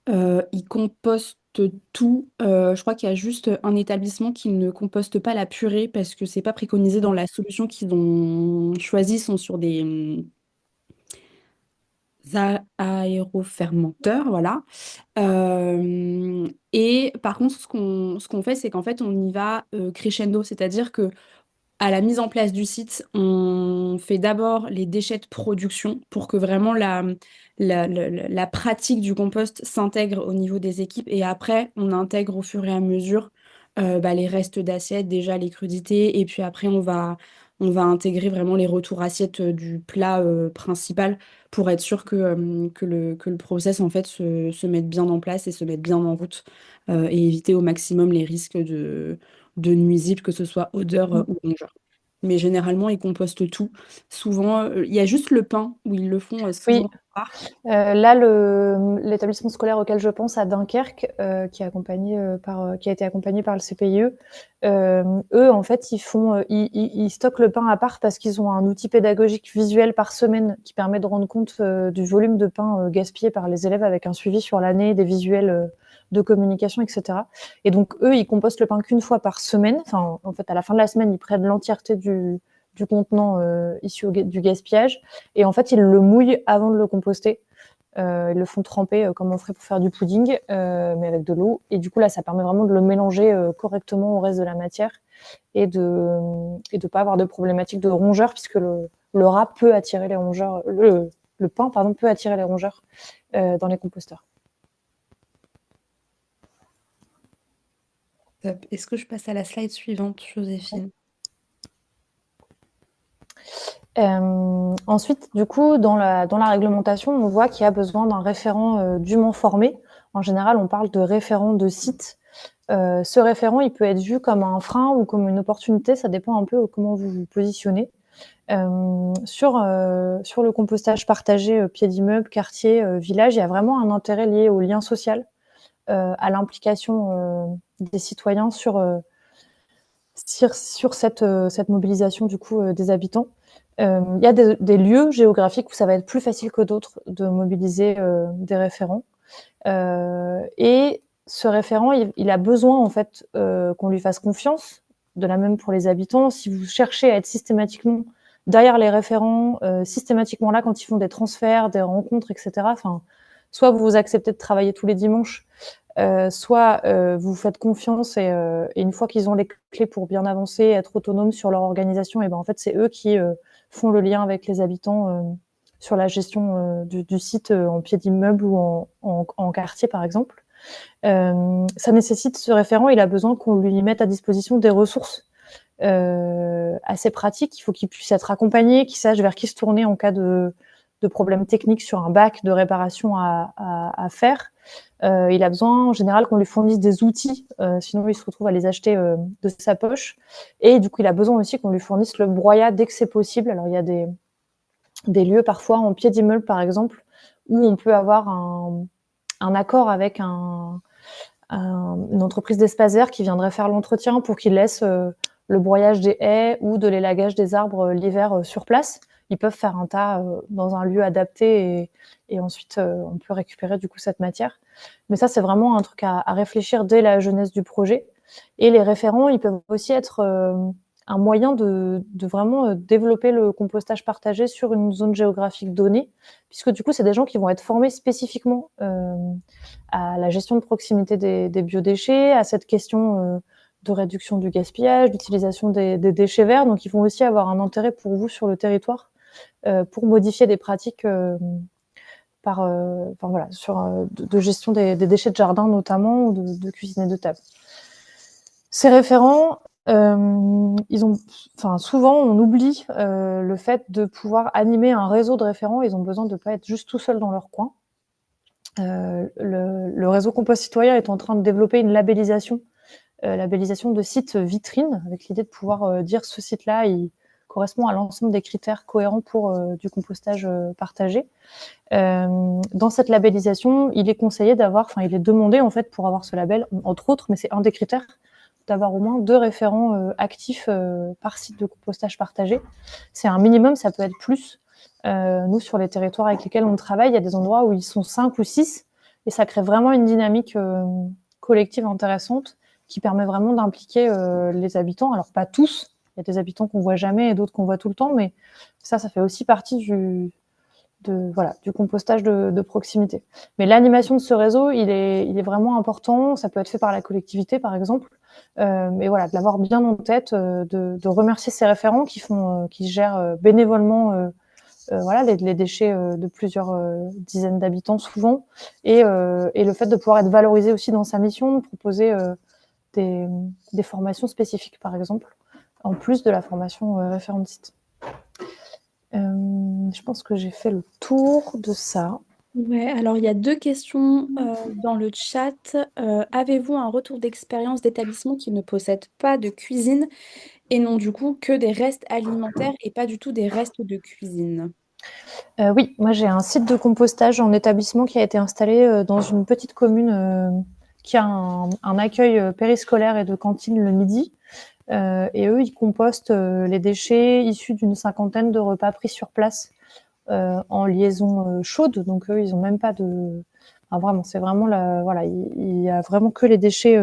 [SPEAKER 1] ils compostent tout. Je crois qu'il y a juste un établissement qui ne composte pas la purée parce que c'est pas préconisé dans la solution qu'ils ont choisie. Ils sont sur des aérofermenteurs, voilà. Et par contre, ce qu'on fait, c'est qu'en fait, on y va crescendo, c'est-à-dire que à la mise en place du site, on fait d'abord les déchets de production pour que vraiment la pratique du compost s'intègre au niveau des équipes. Et après, on intègre au fur et à mesure les restes d'assiettes, déjà les crudités. Et puis après, on va intégrer vraiment les retours assiettes du plat principal pour être sûr que le process en fait se mette bien en place et se mette bien en route et éviter au maximum les risques de nuisibles, que ce soit odeur ou rongeur. Mais généralement, ils compostent tout. Souvent, il y a juste le pain où ils le font
[SPEAKER 2] Oui,
[SPEAKER 1] souvent rare.
[SPEAKER 2] là, l'établissement scolaire auquel je pense, à Dunkerque, qui a été accompagné par le CPIE, eux, en fait, ils stockent le pain à part parce qu'ils ont un outil pédagogique visuel par semaine qui permet de rendre compte du volume de pain gaspillé par les élèves, avec un suivi sur l'année, des visuels de communication, etc. Et donc, eux, ils compostent le pain qu'une fois par semaine. Enfin, en fait, à la fin de la semaine, ils prennent l'entièreté du contenant issu du gaspillage. Et en fait, ils le mouillent avant de le composter. Ils le font tremper comme on ferait pour faire du pudding, mais avec de l'eau. Et du coup, là, ça permet vraiment de le mélanger correctement au reste de la matière et de pas avoir de problématique de rongeurs, puisque le rat peut attirer les rongeurs, le pain, pardon, peut attirer les rongeurs dans les composteurs.
[SPEAKER 1] Top. Est-ce que je passe à la slide suivante, Joséphine?
[SPEAKER 2] Ensuite, du coup, dans la réglementation, on voit qu'il y a besoin d'un référent dûment formé. En général, on parle de référent de site. Ce référent, il peut être vu comme un frein ou comme une opportunité, ça dépend un peu de comment vous vous positionnez. Sur le compostage partagé, pied d'immeuble, quartier, village, il y a vraiment un intérêt lié au lien social, à l'implication des citoyens sur cette mobilisation du coup des habitants. Il y a des lieux géographiques où ça va être plus facile que d'autres de mobiliser des référents. Et ce référent, il a besoin en fait qu'on lui fasse confiance. De la même pour les habitants. Si vous cherchez à être systématiquement derrière les référents, systématiquement là quand ils font des transferts, des rencontres, etc. Enfin, soit vous acceptez de travailler tous les dimanches, soit vous faites confiance et une fois qu'ils ont les clés pour bien avancer, être autonomes sur leur organisation, et ben en fait c'est eux qui font le lien avec les habitants sur la gestion du site en pied d'immeuble ou en quartier par exemple. Ça nécessite, ce référent, il a besoin qu'on lui mette à disposition des ressources assez pratiques. Il faut qu'il puisse être accompagné, qu'il sache vers qui se tourner en cas de problèmes techniques sur un bac, de réparation à faire. Il a besoin en général qu'on lui fournisse des outils, sinon il se retrouve à les acheter de sa poche. Et du coup, il a besoin aussi qu'on lui fournisse le broyat dès que c'est possible. Alors, il y a des lieux parfois en pied d'immeuble, par exemple, où on peut avoir un accord avec une entreprise d'espace vert qui viendrait faire l'entretien pour qu'il laisse le broyage des haies ou de l'élagage des arbres l'hiver sur place. Ils peuvent faire un tas dans un lieu adapté et ensuite on peut récupérer du coup cette matière. Mais ça, c'est vraiment un truc à réfléchir dès la jeunesse du projet. Et les référents, ils peuvent aussi être un moyen de vraiment développer le compostage partagé sur une zone géographique donnée, puisque du coup, c'est des gens qui vont être formés spécifiquement à la gestion de proximité des biodéchets, à cette question de réduction du gaspillage, d'utilisation des déchets verts. Donc, ils vont aussi avoir un intérêt pour vous sur le territoire pour modifier des pratiques de gestion des déchets de jardin notamment, ou de cuisine et de table. Ces référents, souvent on oublie le fait de pouvoir animer un réseau de référents. Ils ont besoin de ne pas être juste tout seuls dans leur coin. Le réseau Compost Citoyen est en train de développer une labellisation de sites vitrines, avec l'idée de pouvoir dire ce site-là, il correspond à l'ensemble des critères cohérents pour du compostage partagé. Dans cette labellisation, il est conseillé d'avoir, il est demandé en fait pour avoir ce label, entre autres, mais c'est un des critères, d'avoir au moins 2 référents actifs par site de compostage partagé. C'est un minimum, ça peut être plus. Nous, sur les territoires avec lesquels on travaille, il y a des endroits où ils sont 5 ou 6, et ça crée vraiment une dynamique collective intéressante qui permet vraiment d'impliquer les habitants. Alors pas tous, il y a des habitants qu'on voit jamais et d'autres qu'on voit tout le temps, mais ça fait aussi partie du compostage de proximité. Mais l'animation de ce réseau, il est vraiment important. Ça peut être fait par la collectivité, par exemple. Mais voilà, de l'avoir bien en tête, de remercier ces référents qui gèrent bénévolement les déchets de plusieurs dizaines d'habitants souvent, et le fait de pouvoir être valorisé aussi dans sa mission, de proposer des formations spécifiques, par exemple, en plus de la formation référent de site. Je pense que j'ai fait le tour de ça.
[SPEAKER 1] Ouais, alors il y a 2 questions dans le chat. Avez-vous un retour d'expérience d'établissement qui ne possède pas de cuisine et n'ont du coup que des restes alimentaires et pas du tout des restes de cuisine?
[SPEAKER 2] Oui, moi j'ai un site de compostage en établissement qui a été installé dans une petite commune qui a un accueil périscolaire et de cantine le midi. Et eux, ils compostent les déchets issus d'une cinquantaine de repas pris sur place en liaison chaude. Donc eux, ils ont même pas de... Enfin, vraiment, c'est vraiment il y a vraiment que les déchets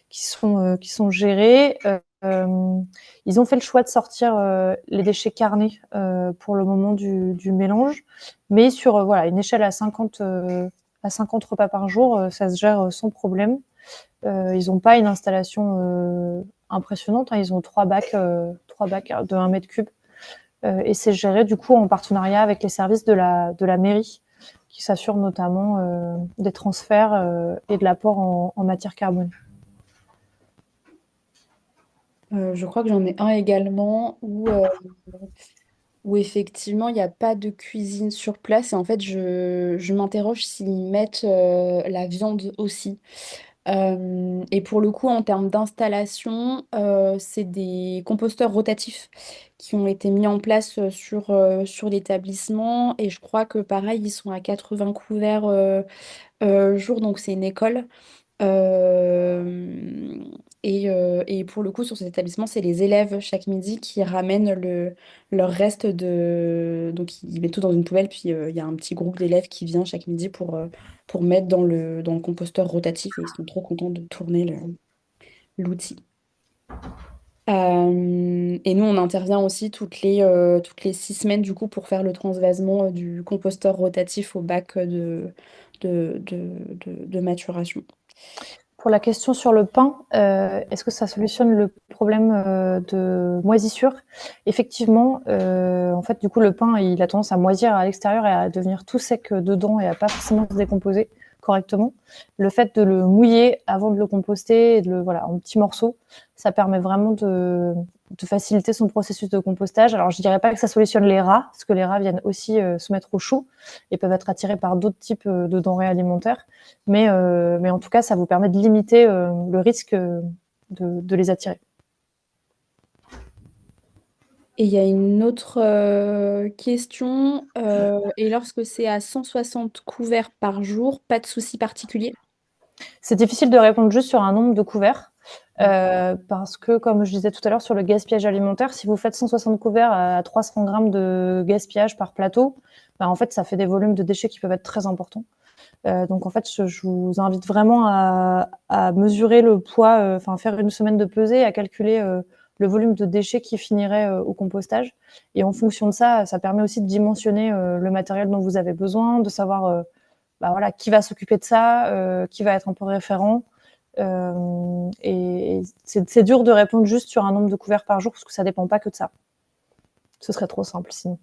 [SPEAKER 2] qui sont gérés. Ils ont fait le choix de sortir les déchets carnés pour le moment du mélange, mais sur une échelle à 50 repas par jour, ça se gère sans problème. Ils n'ont pas une installation impressionnante, hein. Ils ont 3 bacs de 1 mètre cube, et c'est géré du coup en partenariat avec les services de la mairie, qui s'assurent notamment des transferts et de l'apport en matière carbone.
[SPEAKER 1] Je crois que j'en ai un également où effectivement il n'y a pas de cuisine sur place et en fait je m'interroge s'ils mettent la viande aussi. Et pour le coup en termes d'installation, c'est des composteurs rotatifs qui ont été mis en place sur l'établissement et je crois que pareil ils sont à 80 couverts jour donc c'est une école. Euh, et pour le coup, sur cet établissement, c'est les élèves chaque midi qui ramènent leur reste de... Donc, ils mettent tout dans une poubelle, puis il y a un petit groupe d'élèves qui vient chaque midi pour mettre dans le composteur rotatif, et ils sont trop contents de tourner l'outil. Et nous, on intervient aussi toutes les 6 semaines, du coup, pour faire le transvasement du composteur rotatif au bac de maturation.
[SPEAKER 2] Pour la question sur le pain, est-ce que ça solutionne le problème de moisissure? Effectivement, en fait, du coup, le pain, il a tendance à moisir à l'extérieur et à devenir tout sec dedans et à pas forcément se décomposer correctement. Le fait de le mouiller avant de le composter et en petits morceaux, ça permet vraiment de faciliter son processus de compostage. Alors, je dirais pas que ça solutionne les rats, parce que les rats viennent aussi se mettre au chaud et peuvent être attirés par d'autres types de denrées alimentaires. Mais en tout cas, ça vous permet de limiter le risque de les attirer.
[SPEAKER 1] Et il y a une autre question. Et lorsque c'est à 160 couverts par jour, pas de souci particulier?
[SPEAKER 2] C'est difficile de répondre juste sur un nombre de couverts. Parce que, comme je disais tout à l'heure sur le gaspillage alimentaire, si vous faites 160 couverts à 300 grammes de gaspillage par plateau, en fait, ça fait des volumes de déchets qui peuvent être très importants. Donc, en fait, je vous invite vraiment à mesurer le poids, faire une semaine de pesée, à calculer le volume de déchets qui finirait au compostage. Et en fonction de ça, ça permet aussi de dimensionner le matériel dont vous avez besoin, de savoir qui va s'occuper de ça, qui va être un peu référent. Et c'est dur de répondre juste sur un nombre de couverts par jour parce que ça dépend pas que de ça. Ce serait trop simple sinon.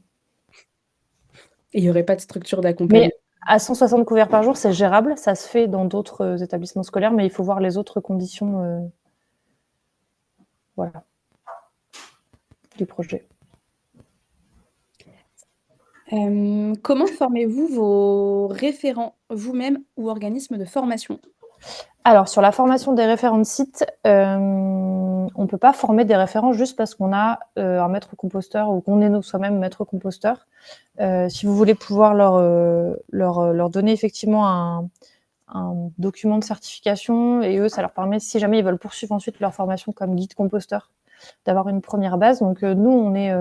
[SPEAKER 1] Et il n'y aurait pas de structure d'accompagnement.
[SPEAKER 2] Mais à 160 couverts par jour, c'est gérable. Ça se fait dans d'autres établissements scolaires, mais il faut voir les autres conditions du projet.
[SPEAKER 1] Comment formez-vous vos référents vous-même ou organismes de formation?
[SPEAKER 2] Alors, sur la formation des référents de site, on peut pas former des référents juste parce qu'on a un maître composteur ou qu'on est nous soi-même maître composteur. Si vous voulez pouvoir leur donner effectivement un document de certification, et eux, ça leur permet, si jamais ils veulent poursuivre ensuite leur formation comme guide composteur, d'avoir une première base. Donc nous, on est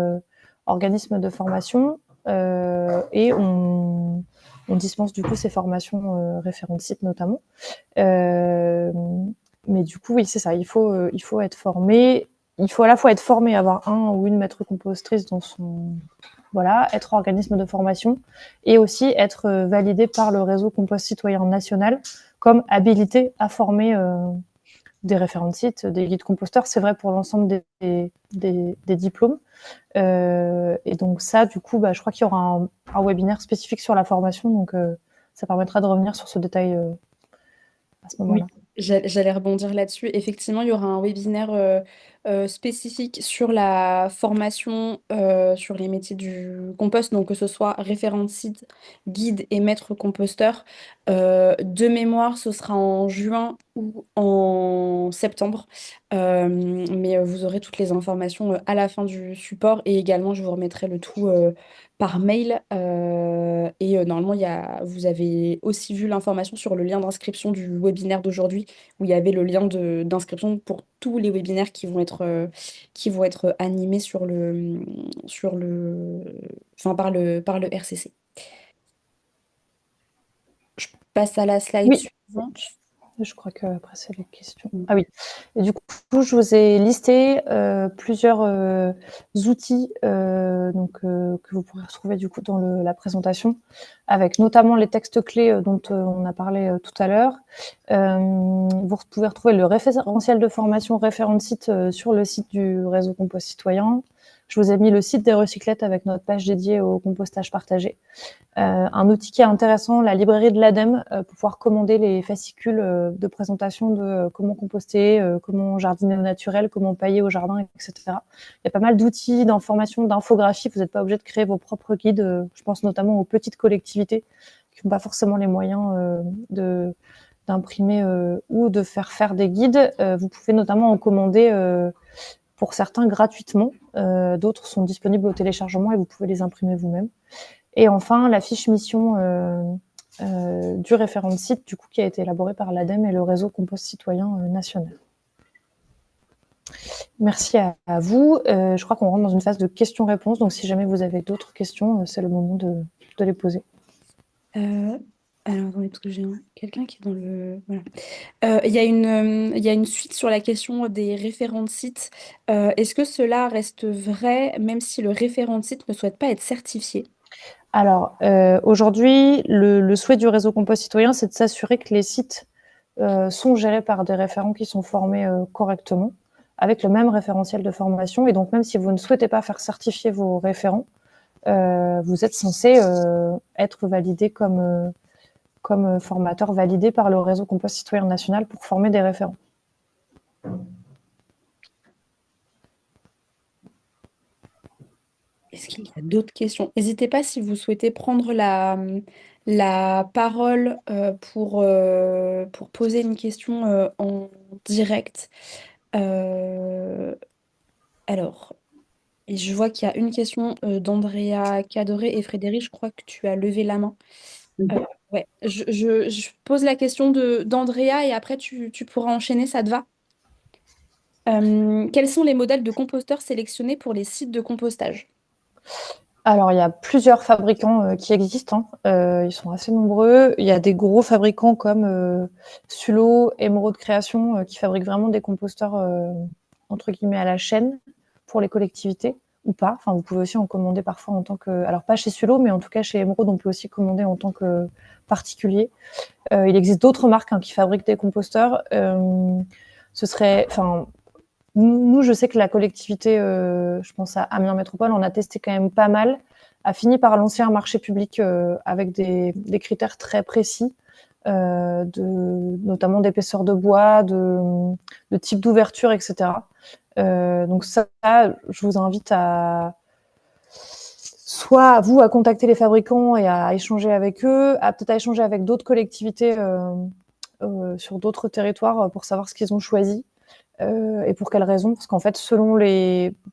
[SPEAKER 2] organisme de formation et on dispense du coup ces formations référents de site notamment. Mais du coup, oui, c'est ça. Il faut être formé. Il faut à la fois être formé, avoir un ou une maître compositrice dans son, voilà, être organisme de formation et aussi être validé par le réseau Compost Citoyen national comme habilité à former des référents de site, des guides composteurs. C'est vrai pour l'ensemble des diplômes. Et donc ça, du coup, je crois qu'il y aura un webinaire spécifique sur la formation. Donc ça permettra de revenir sur ce détail à ce
[SPEAKER 1] Oui,
[SPEAKER 2] moment-là.
[SPEAKER 1] j'allais rebondir là-dessus. Effectivement, il y aura un webinaire spécifique sur la formation sur les métiers du compost, donc que ce soit référent de site, guide et maître composteur. De mémoire, ce sera en juin ou en septembre. Mais vous aurez toutes les informations à la fin du support et également, je vous remettrai le tout par mail. Et normalement, vous avez aussi vu l'information sur le lien d'inscription du webinaire d'aujourd'hui, où il y avait le lien d'inscription pour tous les webinaires qui vont être animés enfin, par le RCC. Je passe à la slide
[SPEAKER 2] Oui.
[SPEAKER 1] suivante.
[SPEAKER 2] Je crois que après c'est les questions. Ah oui. Et du coup, je vous ai listé plusieurs outils que vous pourrez retrouver du coup dans la présentation, avec notamment les textes clés dont on a parlé tout à l'heure. Vous pouvez retrouver le référentiel de formation référent de site sur le site du réseau Compost Citoyen. Je vous ai mis le site des recyclettes avec notre page dédiée au compostage partagé. Un outil qui est intéressant, la librairie de l'ADEME, pour pouvoir commander les fascicules de présentation de comment composter, comment jardiner au naturel, comment pailler au jardin, etc. Il y a pas mal d'outils, d'informations, d'infographies. Vous n'êtes pas obligé de créer vos propres guides. Je pense notamment aux petites collectivités qui n'ont pas forcément les moyens d'imprimer ou de faire des guides. Vous pouvez notamment en commander pour certains gratuitement. D'autres sont disponibles au téléchargement et vous pouvez les imprimer vous-même. Et enfin, la fiche mission du référent de site, du coup, qui a été élaborée par l'ADEME et le réseau Compost Citoyen national. Merci à vous. Je crois qu'on rentre dans une phase de questions-réponses. Donc, si jamais vous avez d'autres questions, c'est le moment de les poser.
[SPEAKER 1] Alors, attendez, parce que j'ai quelqu'un qui est dans le... Voilà. Il y a une suite sur la question des référents de site. Est-ce que cela reste vrai, même si le référent de site ne souhaite pas être certifié?
[SPEAKER 2] Alors, aujourd'hui, le souhait du réseau Compost Citoyen, c'est de s'assurer que les sites sont gérés par des référents qui sont formés correctement, avec le même référentiel de formation. Et donc, même si vous ne souhaitez pas faire certifier vos référents, vous êtes censé être validé comme formateur validé par le réseau Compost Citoyen national pour former des référents.
[SPEAKER 1] Est-ce qu'il y a d'autres questions? N'hésitez pas si vous souhaitez prendre la parole pour poser une question en direct. Euh, alors, et je vois qu'il y a une question d'Andrea Cadoré et Frédéric, je crois que tu as levé la main. Ouais, je pose la question d'Andrea et après tu pourras enchaîner, ça te va? Quels sont les modèles de composteurs sélectionnés pour les sites de compostage?
[SPEAKER 2] Alors, il y a plusieurs fabricants qui existent. Ils sont assez nombreux. Il y a des gros fabricants comme Sulo, Emeraude Création, qui fabriquent vraiment des composteurs entre guillemets à la chaîne pour les collectivités ou pas. Enfin, vous pouvez aussi en commander parfois en tant que... Alors, pas chez Sulo, mais en tout cas chez Emeraude, on peut aussi commander en tant que particulier. Il existe d'autres marques qui fabriquent des composteurs. Ce serait... Enfin, nous, je sais que la collectivité, je pense à Amiens Métropole, on a testé quand même pas mal, a fini par lancer un marché public avec des critères très précis, notamment d'épaisseur de bois, de type d'ouverture, etc. Donc ça, je vous invite à soit vous à contacter les fabricants et à échanger avec eux, peut-être à échanger avec d'autres collectivités sur d'autres territoires pour savoir ce qu'ils ont choisi. Et pour quelles raisons? Parce qu'en fait,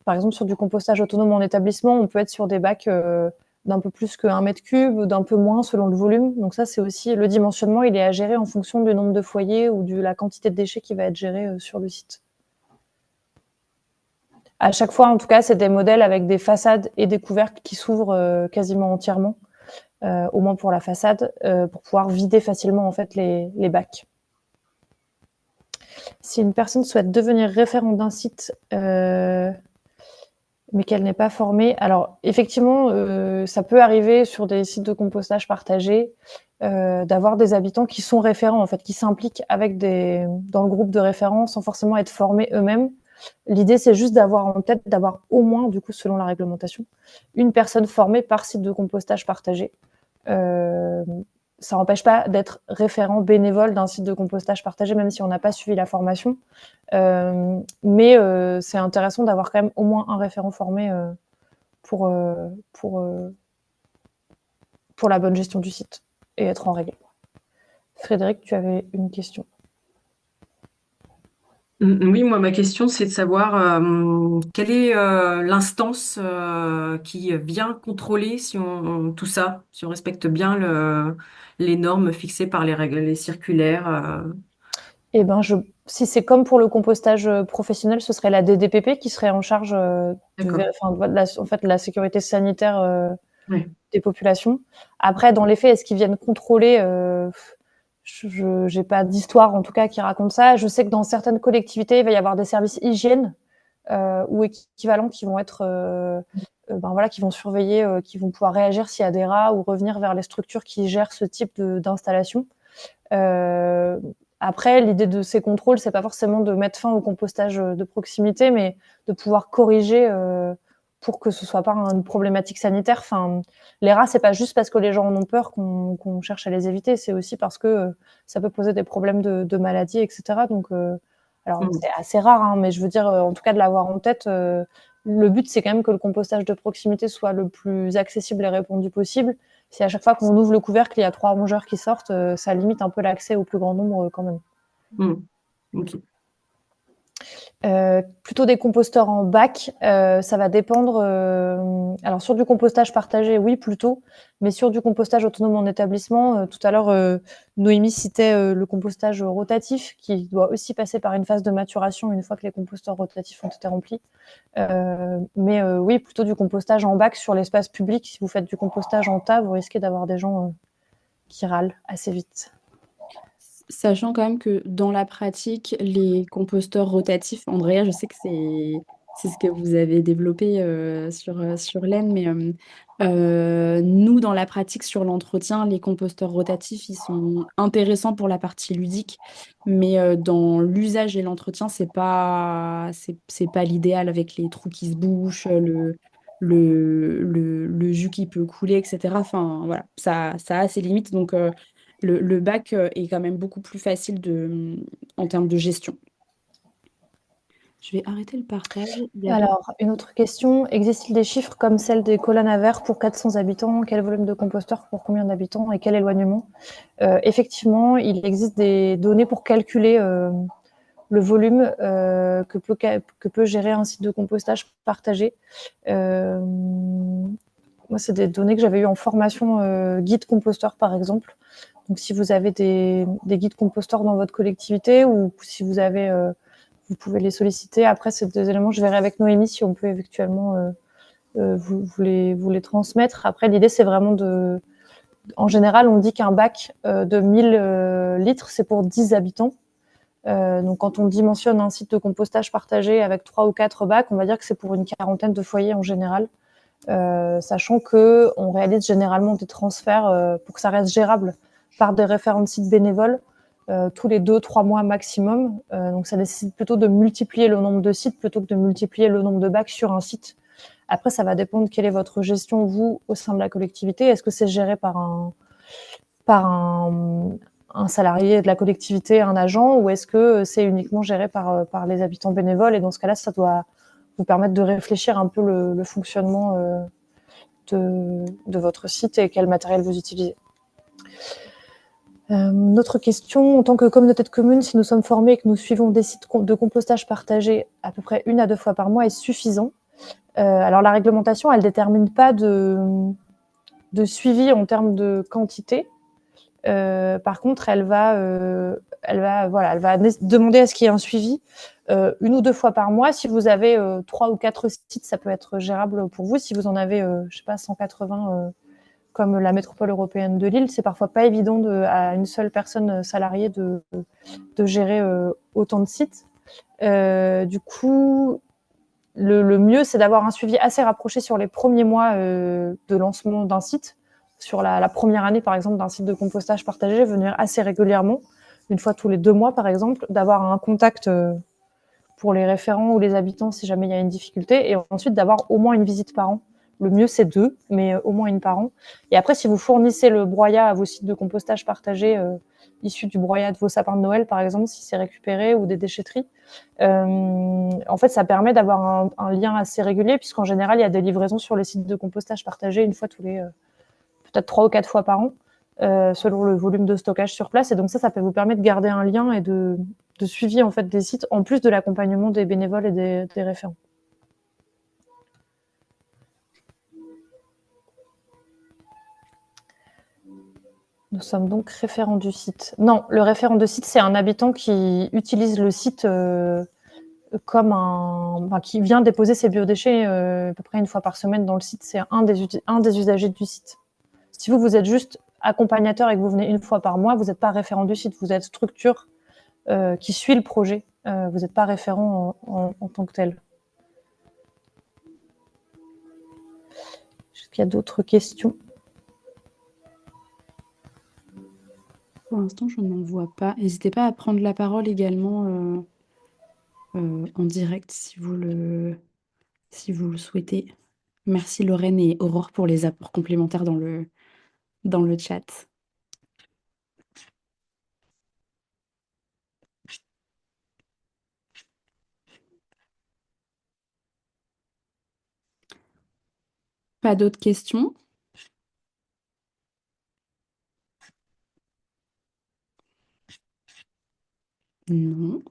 [SPEAKER 2] par exemple, sur du compostage autonome en établissement, on peut être sur des bacs d'un peu plus que 1 m3 ou d'un peu moins selon le volume. Donc ça, c'est aussi le dimensionnement, il est à gérer en fonction du nombre de foyers ou de la quantité de déchets qui va être gérée sur le site. À chaque fois, en tout cas, c'est des modèles avec des façades et des couvercles qui s'ouvrent quasiment entièrement, au moins pour la façade, pour pouvoir vider facilement en fait les bacs. Si une personne souhaite devenir référent d'un site, mais qu'elle n'est pas formée, alors effectivement, ça peut arriver sur des sites de compostage partagés d'avoir des habitants qui sont référents, en fait, qui s'impliquent dans le groupe de référents sans forcément être formés eux-mêmes. L'idée, c'est juste d'avoir en tête d'avoir au moins, du coup, selon la réglementation, une personne formée par site de compostage partagé. Ça n'empêche pas d'être référent bénévole d'un site de compostage partagé, même si on n'a pas suivi la formation. Mais c'est intéressant d'avoir quand même au moins un référent formé pour, pour la bonne gestion du site et être en règle. Frédéric, tu avais une question.
[SPEAKER 3] Oui, moi, ma question, c'est de savoir quelle est l'instance qui vient contrôler si tout ça, si on respecte bien les normes fixées par les règles, les circulaires.
[SPEAKER 2] Eh ben, si c'est comme pour le compostage professionnel, ce serait la DDPP qui serait en charge
[SPEAKER 3] D'accord.
[SPEAKER 2] en fait, de la sécurité sanitaire
[SPEAKER 3] Ouais.
[SPEAKER 2] des populations. Après, dans les faits, est-ce qu'ils viennent contrôler je n'ai pas d'histoire, en tout cas, qui raconte ça. Je sais que dans certaines collectivités, il va y avoir des services hygiène ou équivalents qui vont être, voilà, qui vont surveiller, qui vont pouvoir réagir s'il y a des rats ou revenir vers les structures qui gèrent ce type d'installation. Euh, Après, l'idée de ces contrôles, c'est pas forcément de mettre fin au compostage de proximité, mais de pouvoir corriger pour que ce soit pas une problématique sanitaire. Enfin, les rats, c'est pas juste parce que les gens en ont peur qu'on cherche à les éviter, c'est aussi parce que ça peut poser des problèmes de maladies, etc. Donc, alors
[SPEAKER 3] Mm.
[SPEAKER 2] c'est assez rare, hein, mais je veux dire, en tout cas, de l'avoir en tête. Le but, c'est quand même que le compostage de proximité soit le plus accessible et répandu possible. Si à chaque fois qu'on ouvre le couvercle, il y a 3 rongeurs qui sortent, ça limite un peu l'accès au plus grand nombre quand même.
[SPEAKER 3] Mm. Ok.
[SPEAKER 2] Plutôt des composteurs en bac, ça va dépendre. Alors sur du compostage partagé, oui, plutôt, mais sur du compostage autonome en établissement, tout à l'heure, Noémie citait le compostage rotatif, qui doit aussi passer par une phase de maturation une fois que les composteurs rotatifs ont été remplis. Mais oui, plutôt du compostage en bac sur l'espace public. Si vous faites du compostage en tas, vous risquez d'avoir des gens qui râlent assez vite.
[SPEAKER 1] Sachant quand même que dans la pratique, les composteurs rotatifs, Andrea, je sais que c'est ce que vous avez développé sur l'Aisne, mais nous, dans la pratique, sur l'entretien, les composteurs rotatifs, ils sont intéressants pour la partie ludique, mais dans l'usage et l'entretien, c'est pas l'idéal avec les trous qui se bouchent, le jus qui peut couler, etc. Enfin, voilà, ça a ses limites, donc le bac est quand même beaucoup plus facile en termes de gestion. Je vais arrêter le partage. Il y a d'autres-
[SPEAKER 2] Alors, une autre question, existe-t-il des chiffres comme celle des colonnes à verre pour 400 habitants? Quel volume de composteur pour combien d'habitants et quel éloignement? Effectivement, il existe des données pour calculer le volume que peut gérer un site de compostage partagé. Moi, c'est des données que j'avais eues en formation guide composteur, par exemple. Donc, si vous avez des guides composteurs dans votre collectivité ou si vous avez, vous pouvez les solliciter. Après, c'est des éléments, je verrai avec Noémie si on peut éventuellement vous les transmettre. Après, l'idée, c'est vraiment en général, on dit qu'un bac de 1000 litres, c'est pour 10 habitants. Donc, quand on dimensionne un site de compostage partagé avec 3 ou 4 bacs, on va dire que c'est pour une quarantaine de foyers en général. Sachant que on réalise généralement des transferts pour que ça reste gérable par des référents de sites bénévoles tous les 2-3 mois maximum. Donc ça nécessite plutôt de multiplier le nombre de sites plutôt que de multiplier le nombre de bacs sur un site. Après, ça va dépendre quelle est votre gestion, vous, au sein de la collectivité. Est-ce que c'est géré par un salarié de la collectivité, un agent, ou est-ce que c'est uniquement géré par les habitants bénévoles? Et dans ce cas-là, ça doit vous permettre de réfléchir un peu le fonctionnement de votre site et quel matériel vous utilisez. Notre question, en tant que communauté de communes, si nous sommes formés et que nous suivons des sites de compostage partagés à peu près 1 à 2 fois par mois, est suffisant? Alors la réglementation, elle ne détermine pas de suivi en termes de quantité. Par contre, elle va demander à ce qu'il y ait un suivi 1 ou 2 fois par mois. Si vous avez 3 ou 4 sites, ça peut être gérable pour vous. Si vous en avez, je sais pas, 180 comme la métropole européenne de Lille, c'est parfois pas évident à une seule personne salariée de gérer autant de sites. Du coup, le mieux, c'est d'avoir un suivi assez rapproché sur les premiers mois de lancement d'un site. Sur la première année, par exemple, d'un site de compostage partagé, venir assez régulièrement, 1 fois tous les 2 mois, par exemple, d'avoir un contact pour les référents ou les habitants si jamais il y a une difficulté, et ensuite d'avoir au moins une visite par an. Le mieux, c'est 2, mais au moins une par an. Et après, si vous fournissez le broyat à vos sites de compostage partagés issus du broyat de vos sapins de Noël, par exemple, si c'est récupéré, ou des déchetteries, en fait, ça permet d'avoir un lien assez régulier, puisqu'en général, il y a des livraisons sur les sites de compostage partagés 1 fois tous les peut-être 3 ou 4 fois par an, selon le volume de stockage sur place. Et donc ça peut vous permettre de garder un lien et de suivi en fait des sites, en plus de l'accompagnement des bénévoles et des référents. Nous sommes donc référents du site. Non, le référent de site, c'est un habitant qui utilise le site comme qui vient déposer ses biodéchets à peu près 1 fois par semaine dans le site. C'est un des usagers du site. Si vous êtes juste accompagnateur et que vous venez 1 fois par mois, vous n'êtes pas référent du site, vous êtes structure qui suit le projet. Vous n'êtes pas référent en tant que tel. Est-ce qu'il y a d'autres questions?
[SPEAKER 1] Pour l'instant, je n'en vois pas. N'hésitez pas à prendre la parole également en direct si vous le souhaitez. Merci Lorraine et Aurore pour les apports complémentaires dans le chat. Pas d'autres questions? Non.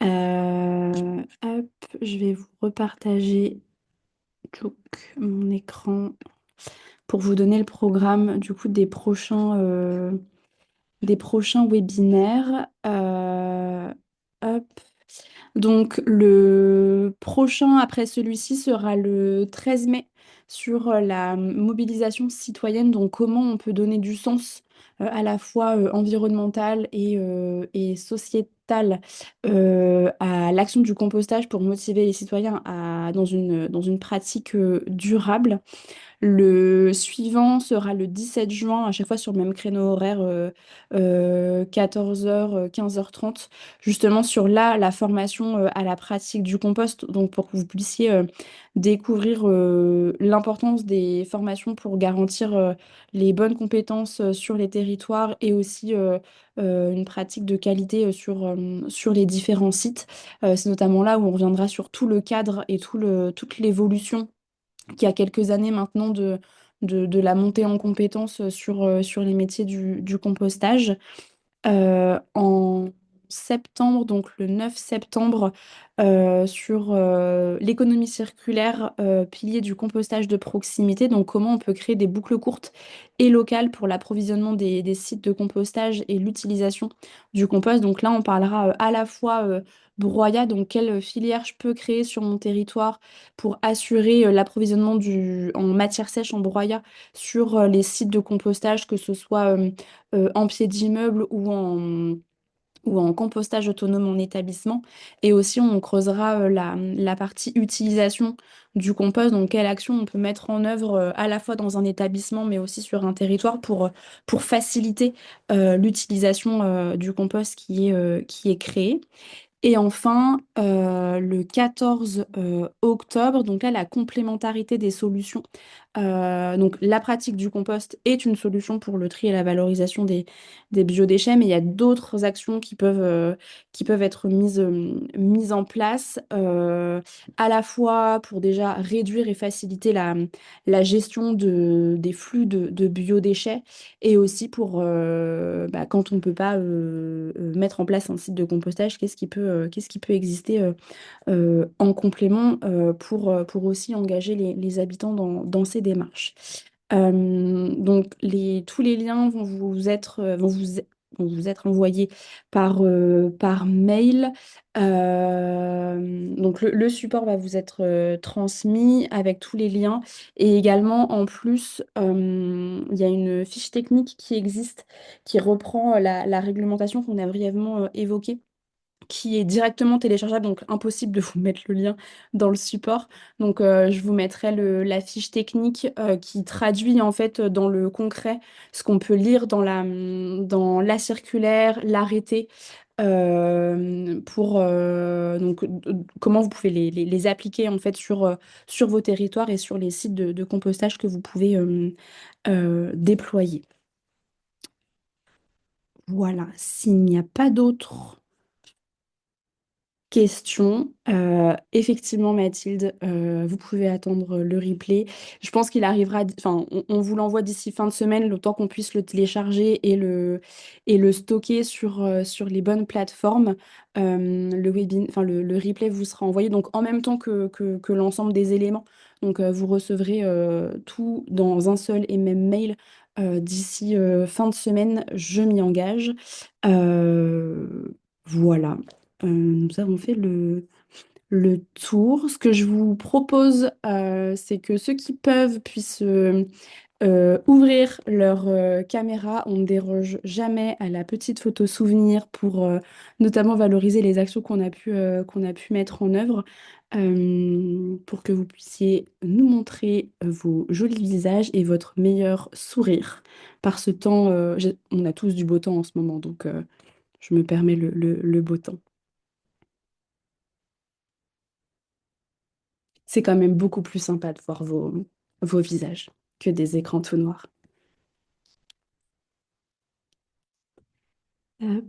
[SPEAKER 1] Hop, je vais vous repartager tchouk, mon écran pour vous donner le programme du coup des prochains webinaires. Hop. Donc le prochain après celui-ci sera le 13 mai sur la mobilisation citoyenne, donc comment on peut donner du sens à la fois environnemental et sociétal à l'action du compostage pour motiver les citoyens dans une pratique durable. Le suivant sera le 17 juin, à chaque fois sur le même créneau horaire, 14h, 15h30, justement sur la formation à la pratique du compost, donc pour que vous puissiez découvrir l'importance des formations pour garantir les bonnes compétences sur les territoires et aussi une pratique de qualité sur les différents sites. C'est notamment là où on reviendra sur tout le cadre et toute l'évolution qui a quelques années maintenant de la montée en compétences sur les métiers du compostage. En septembre, donc le 9 septembre, sur l'économie circulaire, pilier du compostage de proximité. Donc comment on peut créer des boucles courtes et locales pour l'approvisionnement des sites de compostage et l'utilisation du compost. Donc là, on parlera à la fois broyat, donc quelle filière je peux créer sur mon territoire pour assurer l'approvisionnement en matière sèche, en broyat, sur les sites de compostage, que ce soit en pied d'immeuble ou en compostage autonome en établissement. Et aussi, on creusera la partie utilisation du compost, donc quelle action on peut mettre en œuvre à la fois dans un établissement, mais aussi sur un territoire pour faciliter l'utilisation du compost qui est créé. Et enfin, le 14 octobre, donc là, la complémentarité des solutions. Donc, la pratique du compost est une solution pour le tri et la valorisation des biodéchets, mais il y a d'autres actions qui peuvent être mises en place, à la fois pour déjà réduire et faciliter la gestion des flux de biodéchets, et aussi pour, quand on ne peut pas mettre en place un site de compostage, qu'est-ce qui peut exister en complément pour aussi engager les habitants dans ces démarches. Donc tous les liens vont vous être envoyés par mail. Donc le support va vous être transmis avec tous les liens. Et également, en plus, il y a une fiche technique qui existe, qui reprend la réglementation qu'on a brièvement évoquée, qui est directement téléchargeable, donc impossible de vous mettre le lien dans le support. Donc je vous mettrai la fiche technique qui traduit en fait dans le concret ce qu'on peut lire dans la circulaire, l'arrêté, pour donc comment vous pouvez les appliquer en fait sur vos territoires et sur les sites de compostage que vous pouvez déployer. Voilà, s'il n'y a pas d'autres question. Effectivement, Mathilde, vous pouvez attendre le replay. Je pense qu'il arrivera, enfin, on vous l'envoie d'ici fin de semaine, le temps qu'on puisse le télécharger et le stocker sur les bonnes plateformes. Enfin, le replay vous sera envoyé donc en même temps que l'ensemble des éléments. Donc, vous recevrez tout dans un seul et même mail d'ici fin de semaine, je m'y engage. Voilà. Nous avons fait le tour. Ce que je vous propose, c'est que ceux qui peuvent puissent ouvrir leur caméra. On ne déroge jamais à la petite photo souvenir pour notamment valoriser les actions qu'on a pu mettre en œuvre, pour que vous puissiez nous montrer vos jolis visages et votre meilleur sourire. Par ce temps, on a tous du beau temps en ce moment, donc je me permets le beau temps. C'est quand même beaucoup plus sympa de voir vos visages que des écrans tout noirs. Hop.